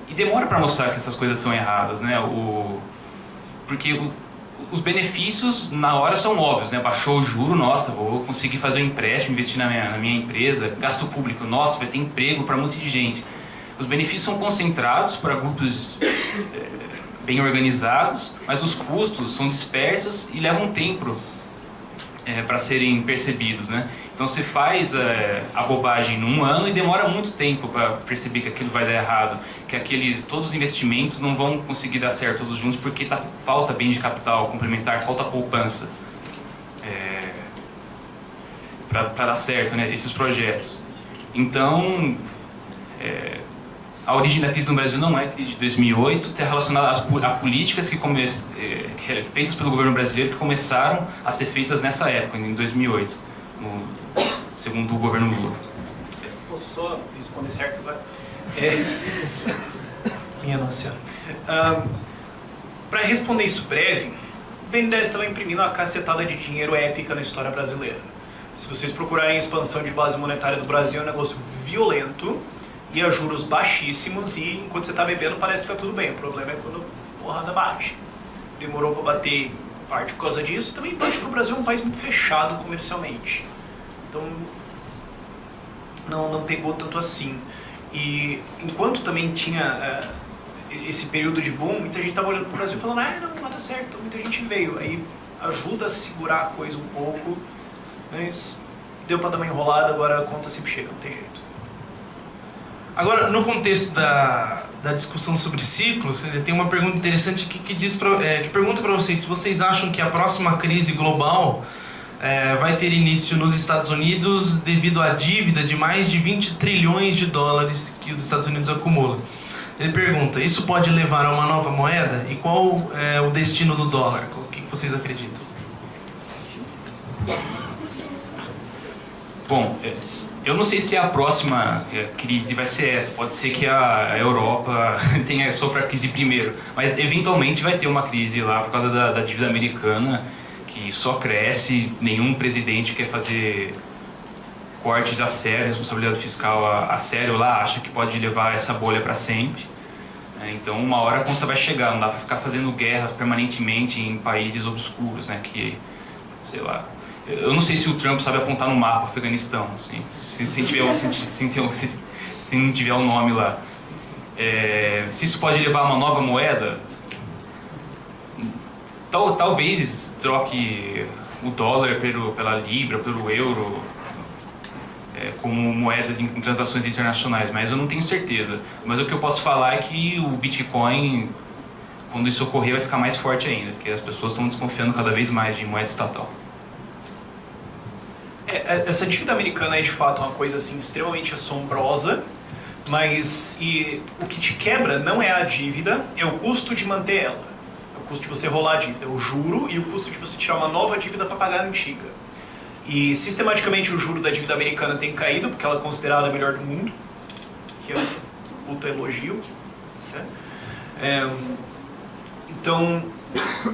E demora para mostrar que essas coisas são erradas, né? Porque os benefícios na hora são óbvios, né? Baixou o juro, nossa, vou conseguir fazer um empréstimo, investir na minha empresa, gasto público, nossa, vai ter emprego para muita gente. Os benefícios são concentrados para grupos bem organizados, mas os custos são dispersos e levam tempo para serem percebidos, né? Então você faz a bobagem num ano e demora muito tempo para perceber que aquilo vai dar errado, que todos os investimentos não vão conseguir dar certo todos juntos porque falta bem de capital complementar, falta poupança para dar certo, né, esses projetos. Então, a origem da crise no Brasil não é a crise de 2008, está relacionada a políticas feitas pelo governo brasileiro que começaram a ser feitas nessa época, em 2008, segundo o governo Lula. Posso só responder certo agora? Minha Nossa Senhora. Para responder isso breve, o BNDES estava imprimindo uma cacetada de dinheiro épica na história brasileira. Se vocês procurarem a expansão de base monetária do Brasil, é um negócio violento e a juros baixíssimos, e enquanto você está bebendo parece que está tudo bem. O problema é quando a porrada bate. Demorou para bater parte por causa disso, e também parte porque o Brasil é um país muito fechado comercialmente. Então, não pegou tanto assim. E enquanto também tinha esse período de boom, muita gente estava olhando para o Brasil e falando, não vai dar certo, muita gente veio. Aí ajuda a segurar a coisa um pouco, mas deu para dar uma enrolada, agora a conta sempre chega, não tem jeito. Agora, no contexto da discussão sobre ciclos, tem uma pergunta interessante que pergunta para vocês se vocês acham que a próxima crise global vai ter início nos Estados Unidos devido à dívida de mais de 20 trilhões de dólares que os Estados Unidos acumulam. Ele pergunta, isso pode levar a uma nova moeda? E qual é o destino do dólar? O que vocês acreditam? Bom, eu não sei se a próxima crise vai ser essa. Pode ser que a Europa sofra a crise primeiro. Mas eventualmente vai ter uma crise lá por causa da dívida americana, que só cresce, nenhum presidente quer fazer cortes a sério, responsabilidade fiscal a sério lá, acha que pode levar essa bolha para sempre. Então uma hora a conta vai chegar, não dá para ficar fazendo guerras permanentemente em países obscuros, né, que, sei lá... Eu não sei se o Trump sabe apontar no mapa o Afeganistão, assim, se não tiver o nome lá. Se isso pode levar a uma nova moeda, talvez troque o dólar pela libra, pelo euro, como moeda em transações internacionais, mas eu não tenho certeza. Mas o que eu posso falar é que o Bitcoin, quando isso ocorrer, vai ficar mais forte ainda, porque as pessoas estão desconfiando cada vez mais de moeda estatal. Essa dívida americana é de fato uma coisa assim extremamente assombrosa, mas o que te quebra não é a dívida, é o custo de manter ela. custo de você rolar a dívida, o juro e o custo de você tirar uma nova dívida para pagar a antiga. E sistematicamente o juro da dívida americana tem caído, porque ela é considerada a melhor do mundo, que é um puta elogio. Né? Então,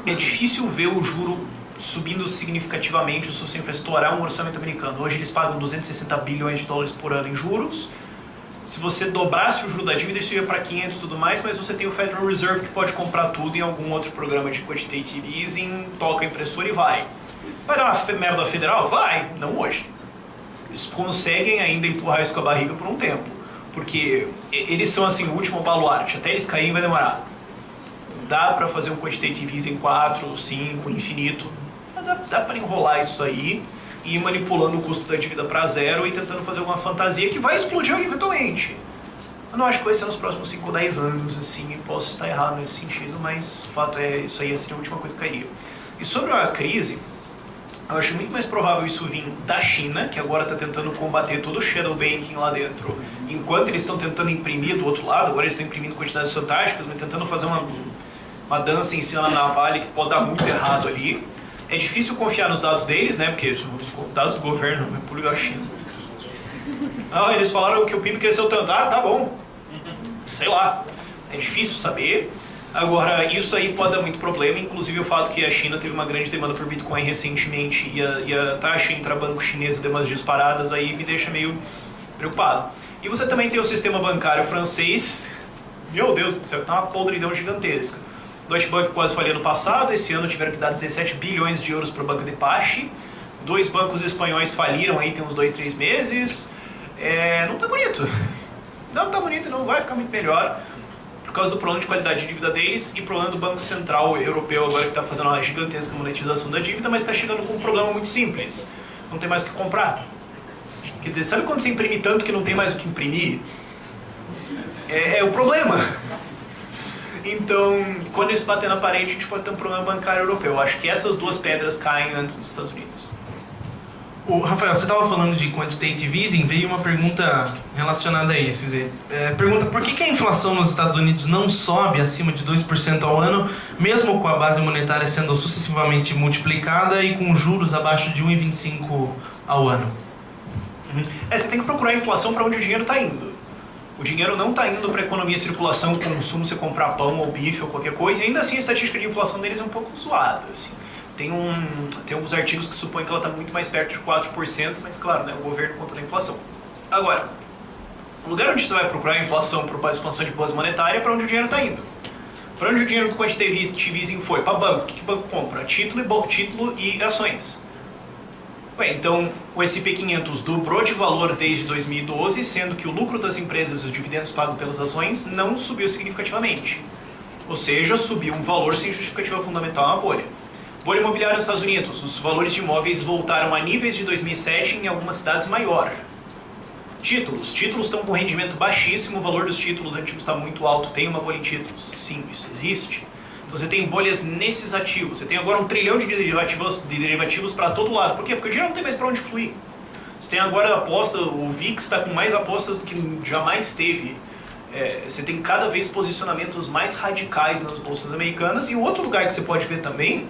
é difícil ver o juro subindo significativamente o suficiente para estourar um orçamento americano. Hoje eles pagam 260 bilhões de dólares por ano em juros. Se você dobrasse o juro da dívida, isso ia para 500 e tudo mais, mas você tem o Federal Reserve que pode comprar tudo em algum outro programa de quantitative easing, toca a impressora e vai. Vai dar uma merda federal? Vai, não hoje. Eles conseguem ainda empurrar isso com a barriga por um tempo, porque eles são assim o último baluarte, até eles caírem vai demorar. Dá para fazer um quantitative easing 4, 5, infinito, dá para enrolar isso aí e ir manipulando o custo da dívida para zero e tentando fazer uma fantasia que vai explodir eventualmente. Eu não acho que vai ser nos próximos 5 ou 10 anos, assim, e posso estar errado nesse sentido, mas o fato é isso aí seria a última coisa que cairia. E sobre a crise, eu acho muito mais provável isso vir da China, que agora está tentando combater todo o shadow banking lá dentro. Enquanto eles estão tentando imprimir do outro lado, agora eles estão imprimindo quantidades fantásticas, mas tentando fazer uma dança em cima da navalha que pode dar muito errado ali. É difícil confiar nos dados deles, né? Porque os dados do governo é puro da China. Ah, eles falaram que o PIB cresceu tanto. Ah, tá bom. Sei lá. É difícil saber. Agora, isso aí pode dar muito problema, inclusive o fato que a China teve uma grande demanda por Bitcoin recentemente e a taxa intrabanco chinesa deu umas disparadas, aí me deixa meio preocupado. E você também tem o sistema bancário francês, meu Deus do céu, tá uma podridão gigantesca. Deutsche Bank quase falhou ano passado, esse ano tiveram que dar 17 bilhões de euros para o Banco de Pachi, 2 bancos espanhóis faliram aí tem uns 2, 3 meses, não tá bonito. Não tá bonito, não vai ficar muito melhor. Por causa do problema de qualidade de dívida deles e problema do Banco Central Europeu agora que está fazendo uma gigantesca monetização da dívida, mas está chegando com um problema muito simples. Não tem mais o que comprar. Quer dizer, sabe quando você imprime tanto que não tem mais o que imprimir? É o problema. Então, quando isso bater na parede, a gente pode ter um problema bancário europeu. Eu acho que essas duas pedras caem antes dos Estados Unidos. Rafael, você estava falando de quantitative easing, veio uma pergunta relacionada a isso. Pergunta por que a inflação nos Estados Unidos não sobe acima de 2% ao ano, mesmo com a base monetária sendo sucessivamente multiplicada e com juros abaixo de 1,25% ao ano? Você tem que procurar a inflação para onde o dinheiro está indo. O dinheiro não está indo para economia, circulação, consumo, você comprar pão ou bife ou qualquer coisa, e ainda assim a estatística de inflação deles é um pouco zoada, assim. Tem alguns artigos que supõem que ela está muito mais perto de 4%, mas claro, né, o governo conta a inflação. Agora, o lugar onde você vai procurar a inflação para a expansão de base monetária é para onde o dinheiro está indo. Para onde o dinheiro do quantitative easing foi? Para banco. O que o banco compra? Título e ações. Bem, então o S&P 500 dobrou de valor desde 2012, sendo que o lucro das empresas e os dividendos pagos pelas ações não subiu significativamente. Ou seja, subiu um valor sem justificativa fundamental na bolha. Bolha imobiliária nos Estados Unidos, os valores de imóveis voltaram a níveis de 2007 em algumas cidades maior. Títulos estão com rendimento baixíssimo, o valor dos títulos antigos está muito alto, tem uma bolha em títulos, sim, isso existe. Então você tem bolhas nesses ativos, você tem agora 1 trilhão de derivativos para todo lado. Por quê? Porque o dinheiro não tem mais para onde fluir. Você tem agora aposta, o VIX está com mais apostas do que jamais teve. Você tem cada vez posicionamentos mais radicais nas bolsas americanas, e o outro lugar que você pode ver também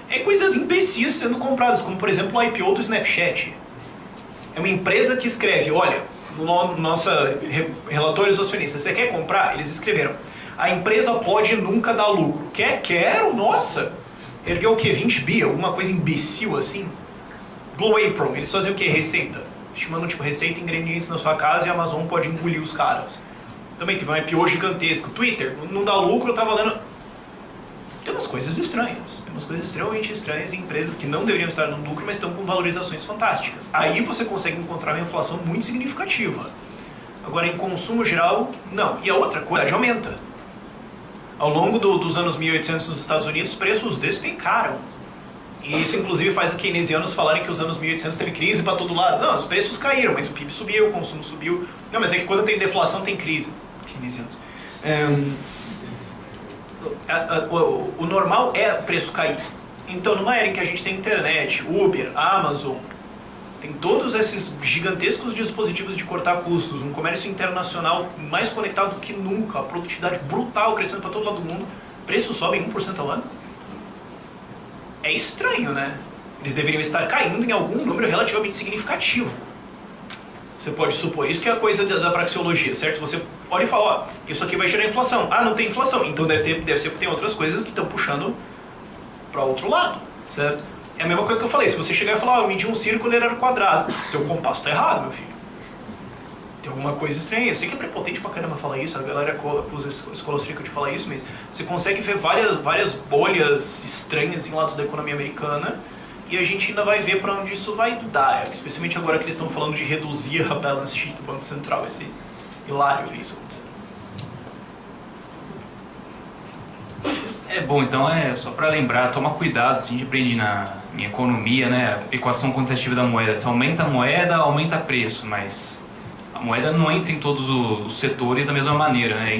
é coisas imbecis sendo compradas, como por exemplo o IPO do Snapchat. É uma empresa que escreve, olha, no nosso relatório dos acionistas, você quer comprar? Eles escreveram, a empresa pode nunca dar lucro. Quero? Nossa! Ergueu o quê? 20 bi? Alguma coisa imbecil assim? Blue Apron, eles faziam o quê? Receita. Estimando tipo receita e ingredientes na sua casa e a Amazon pode engolir os caras. Também teve um IPO gigantesco. Twitter, não dá lucro, tá valendo... Tem umas coisas estranhas. Tem umas coisas extremamente estranhas em empresas que não deveriam estar no lucro, mas estão com valorizações fantásticas. Aí você consegue encontrar uma inflação muito significativa. Agora, em consumo geral, não. E a outra coisa, aumenta. Ao longo dos anos 1800 nos Estados Unidos, os preços despencaram. E isso, inclusive, faz os keynesianos falarem que os anos 1800 teve crise para todo lado. Não, os preços caíram, mas o PIB subiu, o consumo subiu. Não, mas é que quando tem deflação tem crise. Keynesianos. O normal é o preço cair. Então, numa era em que a gente tem internet, Uber, Amazon, tem todos esses gigantescos dispositivos de cortar custos, um comércio internacional mais conectado do que nunca, a produtividade brutal crescendo para todo lado do mundo, preços sobem 1% ao ano. é estranho, né? Eles deveriam estar caindo em algum número relativamente significativo. Você pode supor, isso que é a coisa da praxeologia, certo? Você pode falar, ó, isso aqui vai gerar inflação. Ah, não tem inflação, então deve ser porque tem outras coisas que estão puxando para outro lado, certo? É a mesma coisa que eu falei, se você chegar e falar, eu medi um círculo e ele era quadrado, teu compasso está errado, meu filho. Tem alguma coisa estranha. Eu sei que é prepotente pra caramba falar isso, a galera acusa a escola austríaca de falar isso, mas você consegue ver várias bolhas estranhas em lados da economia americana e a gente ainda vai ver para onde isso vai dar, especialmente agora que eles estão falando de reduzir a balance sheet do Banco Central. Vai ser hilário ver isso acontecendo. Bom, então só para lembrar, toma cuidado, assim, a gente aprende em economia, né, a equação quantitativa da moeda. Se aumenta a moeda, aumenta o preço, mas a moeda não entra em todos os setores da mesma maneira, né?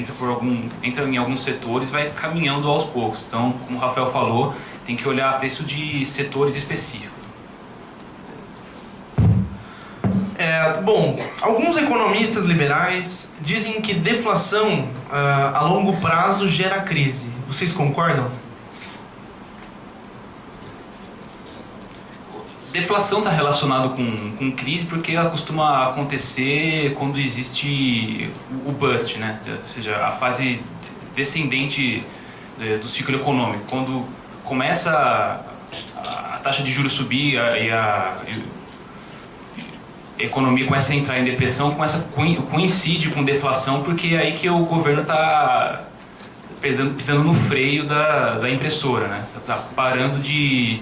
Entra em alguns setores e vai caminhando aos poucos. Então, como o Rafael falou, tem que olhar preço de setores específicos. Bom, alguns economistas liberais dizem que deflação a longo prazo gera crise. Vocês concordam? Deflação está relacionado com crise porque ela costuma acontecer quando existe o bust, né? Ou seja, a fase descendente do ciclo econômico. Quando começa a taxa de juros subir e a economia começa a entrar em depressão, coincide com deflação, porque é aí que o governo está pisando no freio da impressora, né? Tá parando de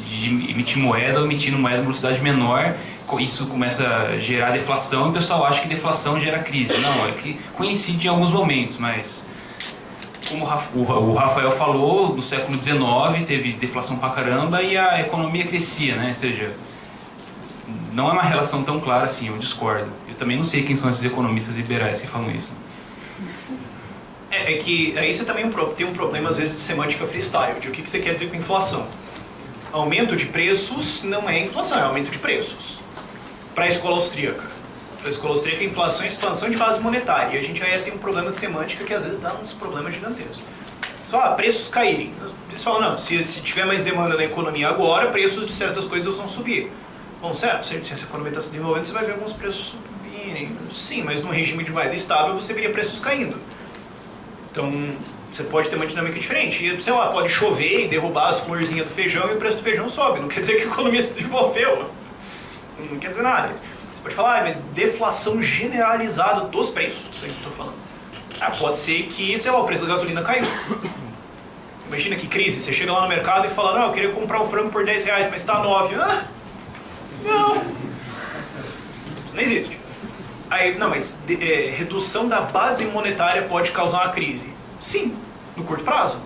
emitir moeda ou emitindo moeda em velocidade menor. Isso começa a gerar deflação e o pessoal acha que deflação gera crise. Não, é que coincide em alguns momentos, mas como o Rafael falou, no século XIX teve deflação pra caramba e a economia crescia, né? Ou seja, não é uma relação tão clara assim, eu discordo. Eu também não sei quem são esses economistas liberais que falam isso. É que aí você também tem um problema, às vezes, de semântica freestyle, de o que você quer dizer com inflação. Aumento de preços não é inflação, é aumento de preços. Para a escola austríaca. Para a escola austríaca, inflação é expansão de base monetária. E a gente vai ter um problema de semântica que às vezes dá uns problemas gigantescos. Só preços caírem. Eles falam, não, se tiver mais demanda na economia agora, preços de certas coisas vão subir. Bom, certo, se a economia está se desenvolvendo, você vai ver alguns preços subirem. Sim, mas num regime de moeda estável, você veria preços caindo. Então, você pode ter uma dinâmica diferente. E, sei lá, pode chover e derrubar as florzinhas do feijão e o preço do feijão sobe. Não quer dizer que a economia se desenvolveu. Não quer dizer nada. Você pode falar, mas deflação generalizada dos preços. Isso aí que eu estou falando. Pode ser que, sei lá, o preço da gasolina caiu. Imagina que crise. Você chega lá no mercado e fala, não, eu queria comprar um frango por R$10, mas está 9. Não. Isso não existe. Aí, não, mas redução da base monetária pode causar uma crise. Sim, no curto prazo.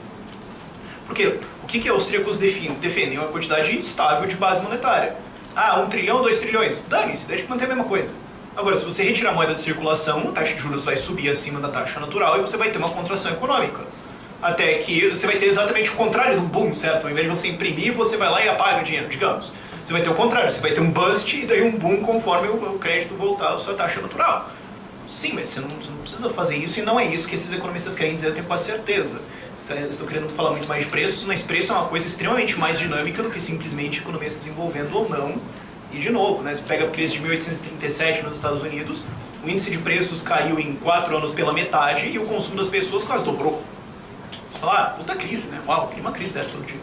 Porque o que os austríacos defendem? Uma quantidade estável de base monetária. 1 trilhão, 2 trilhões. Dane-se, deixa que manter a mesma coisa. Agora, se você retirar a moeda de circulação, a taxa de juros vai subir acima da taxa natural e você vai ter uma contração econômica. Até que você vai ter exatamente o contrário do boom, certo? Ao invés de você imprimir, você vai lá e apaga o dinheiro, digamos. Você vai ter o contrário, você vai ter um bust e daí um boom conforme o crédito voltar à sua taxa natural. Sim, mas você não precisa fazer isso e não é isso que esses economistas querem dizer, eu tenho quase certeza. Eles estão querendo falar muito mais de preços, mas preço é uma coisa extremamente mais dinâmica do que simplesmente a economia se desenvolvendo ou não. E de novo, né, você pega a crise de 1837 nos Estados Unidos, o índice de preços caiu em 4 anos pela metade e o consumo das pessoas quase dobrou. Você fala, puta crise, né? Uau, que uma crise dessa todo dia.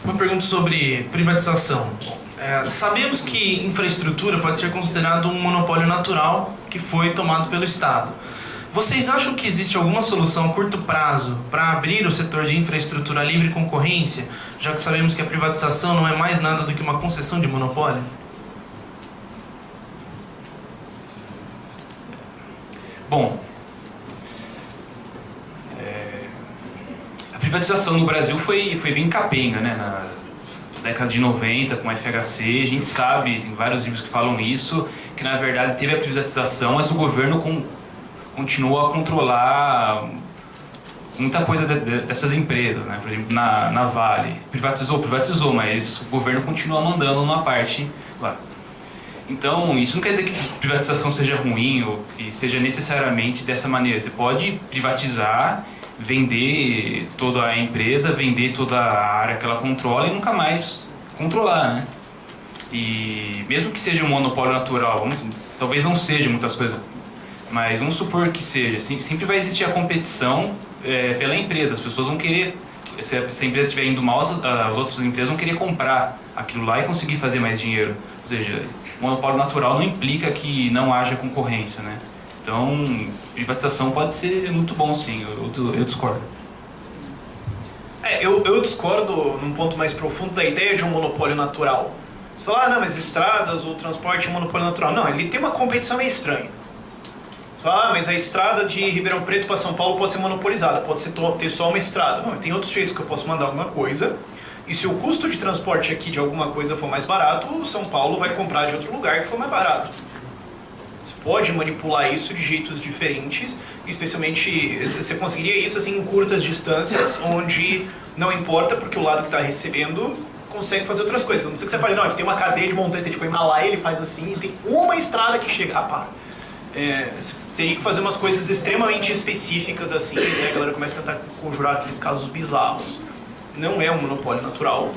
Uma pergunta sobre privatização. Sabemos que infraestrutura pode ser considerado um monopólio natural que foi tomado pelo Estado. Vocês acham que existe alguma solução a curto prazo para abrir o setor de infraestrutura à livre concorrência, já que sabemos que a privatização não é mais nada do que uma concessão de monopólio? Bom, a privatização no Brasil foi bem capenga, né? Na década de 90, com a FHC, a gente sabe, tem vários livros que falam isso, que na verdade teve a privatização, mas o governo continuou a controlar muita coisa dessas empresas, né? Por exemplo, na Vale, privatizou, mas o governo continua mandando uma parte lá. Então, isso não quer dizer que privatização seja ruim ou que seja necessariamente dessa maneira. Você pode privatizar vender toda a empresa, vender toda a área que ela controla e nunca mais controlar, né? E mesmo que seja um monopólio natural, talvez não seja muitas coisas, mas vamos supor que seja, sempre vai existir a competição pela empresa. As pessoas vão querer, se a empresa estiver indo mal, as outras empresas vão querer comprar aquilo lá e conseguir fazer mais dinheiro. Ou seja, monopólio natural não implica que não haja concorrência, né? Então, privatização pode ser muito bom, sim, eu discordo. Eu discordo num ponto mais profundo da ideia de um monopólio natural. Você fala, não, mas estradas, o transporte é um monopólio natural. Não, ele tem uma competição meio estranha. Você fala, mas a estrada de Ribeirão Preto para São Paulo pode ser monopolizada, pode ter só uma estrada. Não, tem outros jeitos que eu posso mandar alguma coisa, e se o custo de transporte aqui de alguma coisa for mais barato, o São Paulo vai comprar de outro lugar que for mais barato. Você pode manipular isso de jeitos diferentes, especialmente você conseguiria isso assim, em curtas distâncias, onde não importa porque o lado que está recebendo consegue fazer outras coisas. A não ser que você fale, não, aqui tem uma cadeia de montanha, tipo, o Himalaia ele faz assim, e tem uma estrada que chega. Ah, para. Você teria que fazer umas coisas extremamente específicas assim, né? A galera começa a tentar conjurar aqueles casos bizarros. Não é um monopólio natural.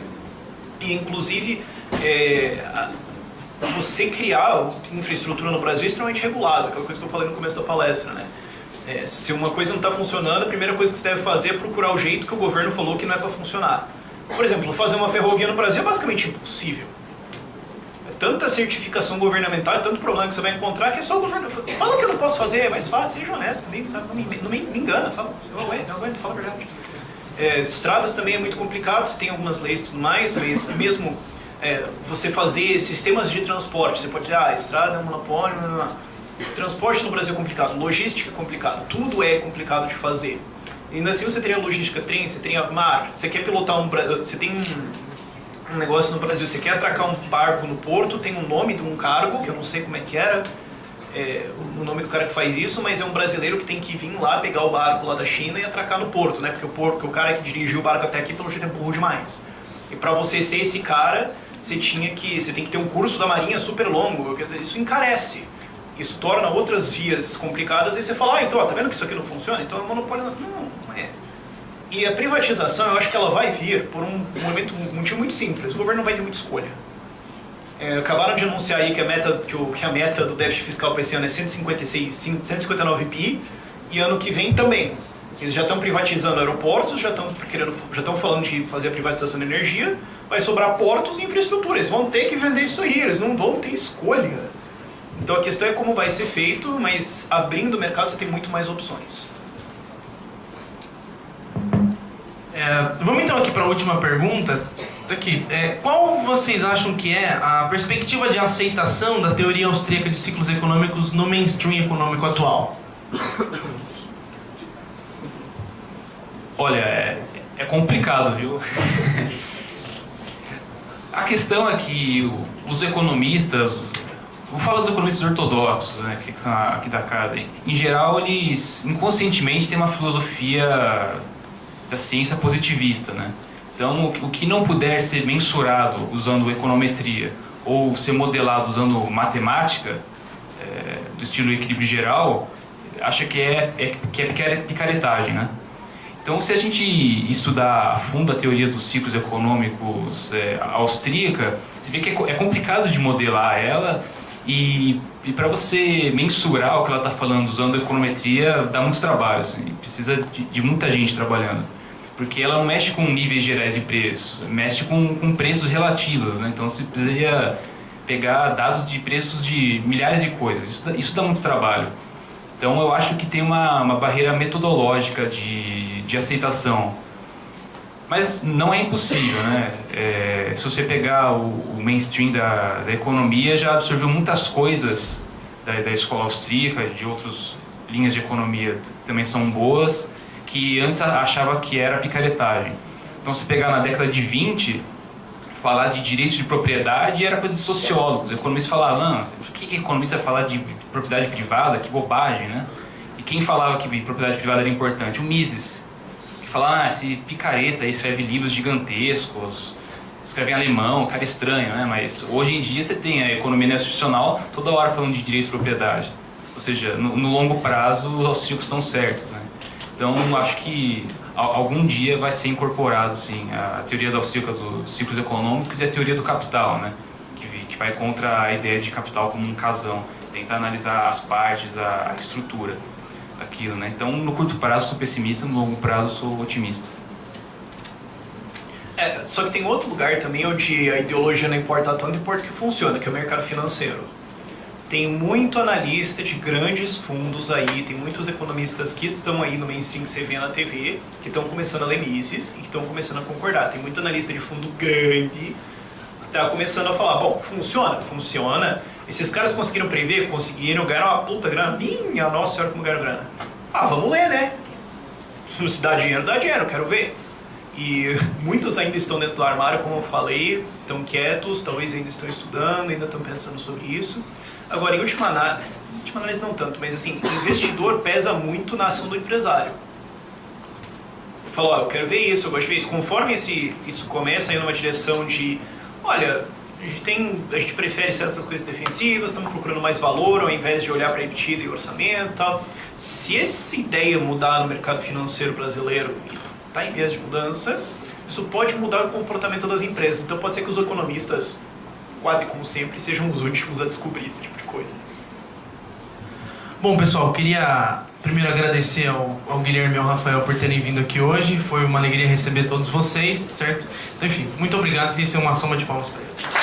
E, inclusive, você criar infraestrutura no Brasil é extremamente regulado, aquela coisa que eu falei no começo da palestra, né? Se uma coisa não está funcionando, a primeira coisa que você deve fazer é procurar o jeito que o governo falou que não é para funcionar. Por exemplo, fazer uma ferrovia no Brasil é basicamente impossível. É tanta certificação governamental, é tanto problema que você vai encontrar que é só o governo. Fala que eu não posso fazer, é mais fácil, seja honesto comigo, sabe? Não me engana, fala, eu aguento, fala a verdade. Estradas também é muito complicado, você tem algumas leis e tudo mais, mas mesmo você fazer sistemas de transporte, você pode dizer, estrada é um monopólio, transporte no Brasil é complicado, logística é complicado, tudo é complicado de fazer. Ainda assim você teria logística trem, você tem mar, você quer pilotar você tem um negócio no Brasil, você quer atracar um barco no porto, tem um nome de um cargo, que eu não sei como é que era, o nome do cara que faz isso, mas é um brasileiro que tem que vir lá, pegar o barco lá da China e atracar no porto, né? Porque o cara que dirigiu o barco até aqui, pelo jeito, é burro demais. E para você ser esse cara, você tem que ter um curso da Marinha super longo, quer dizer, isso encarece. Isso torna outras vias complicadas e você fala, então, tá vendo que isso aqui não funciona? Então é monopólio. Não é. E a privatização, eu acho que ela vai vir por um motivo muito simples. O governo não vai ter muita escolha. Acabaram de anunciar aí que a meta do déficit fiscal para esse ano é 159 bi, e ano que vem também. Eles já estão privatizando aeroportos, já estão falando de fazer a privatização da energia, vai sobrar portos e infraestrutura. Eles vão ter que vender isso aí, eles não vão ter escolha. Então a questão é como vai ser feito, mas abrindo o mercado você tem muito mais opções. Vamos então aqui para a última pergunta. Aqui, qual vocês acham que é a perspectiva de aceitação da teoria austríaca de ciclos econômicos no mainstream econômico atual? Olha, é complicado, viu? A questão é que os economistas, vou falar dos economistas ortodoxos, né, que são aqui da casa, em geral eles inconscientemente têm uma filosofia da ciência positivista, né? Então, o que não puder ser mensurado usando econometria ou ser modelado usando matemática, do estilo equilíbrio geral, acha que é picaretagem, né? Então, se a gente estudar a fundo a teoria dos ciclos econômicos austríaca, você vê que é complicado de modelar ela e para você mensurar o que ela está falando usando econometria dá muito trabalho, assim, precisa de muita gente trabalhando. Porque ela não mexe com níveis gerais de preços, mexe com preços relativos, né? Então você precisaria pegar dados de preços de milhares de coisas, isso dá muito trabalho. Então eu acho que tem uma barreira metodológica de aceitação. Mas não é impossível, né? Se você pegar o mainstream da economia, já absorveu muitas coisas da escola austríaca, de outras linhas de economia que também são boas, que antes achava que era picaretagem. Então, se pegar na década de 20, falar de direitos de propriedade era coisa de sociólogos. Os economistas falavam, por que economista falar de propriedade privada? Que bobagem, né? E quem falava que propriedade privada era importante? O Mises, que falava, esse picareta aí escreve livros gigantescos, escreve em alemão, cara estranho, né? Mas hoje em dia você tem a economia institucional toda hora falando de direitos de propriedade. Ou seja, no longo prazo os austríacos estão certos, né? Então, acho que algum dia vai ser incorporado, sim, a teoria da austríaca dos ciclos econômicos e a teoria do capital, né? Que vai contra a ideia de capital como um casão, tentar analisar as partes, a estrutura daquilo, né? Então, no curto prazo sou pessimista, no longo prazo sou otimista. Só que tem outro lugar também onde a ideologia não importa tanto, importa o que funciona, que é o mercado financeiro. Tem muito analista de grandes fundos aí, tem muitos economistas que estão aí no mainstream que você vê na TV, que estão começando a ler Mises e que estão começando a concordar. Tem muito analista de fundo grande que está começando a falar, bom, funciona. Esses caras conseguiram prever, conseguiram ganhar uma puta grana. Minha nossa senhora, como ganharam grana. Vamos ler, né? Se dá dinheiro, quero ver. E muitos ainda estão dentro do armário, como eu falei, estão quietos, talvez ainda estão estudando, ainda estão pensando sobre isso. Agora, em última análise não tanto, mas assim, investidor pesa muito na ação do empresário. Falou, eu quero ver isso, eu gosto de ver isso. Conforme isso começa a ir numa direção de, olha, a gente prefere certas coisas defensivas, estamos procurando mais valor ao invés de olhar para a emitida e orçamento e tal. Se essa ideia mudar no mercado financeiro brasileiro e está em vias de mudança, isso pode mudar o comportamento das empresas. Então pode ser que os economistas, quase como sempre, sejam os últimos a descobrir esse tipo de coisa. Bom, pessoal, queria primeiro agradecer ao Guilherme e ao Rafael por terem vindo aqui hoje. Foi uma alegria receber todos vocês, certo? Então, enfim, muito obrigado. Queria ser uma salva de palmas para eles.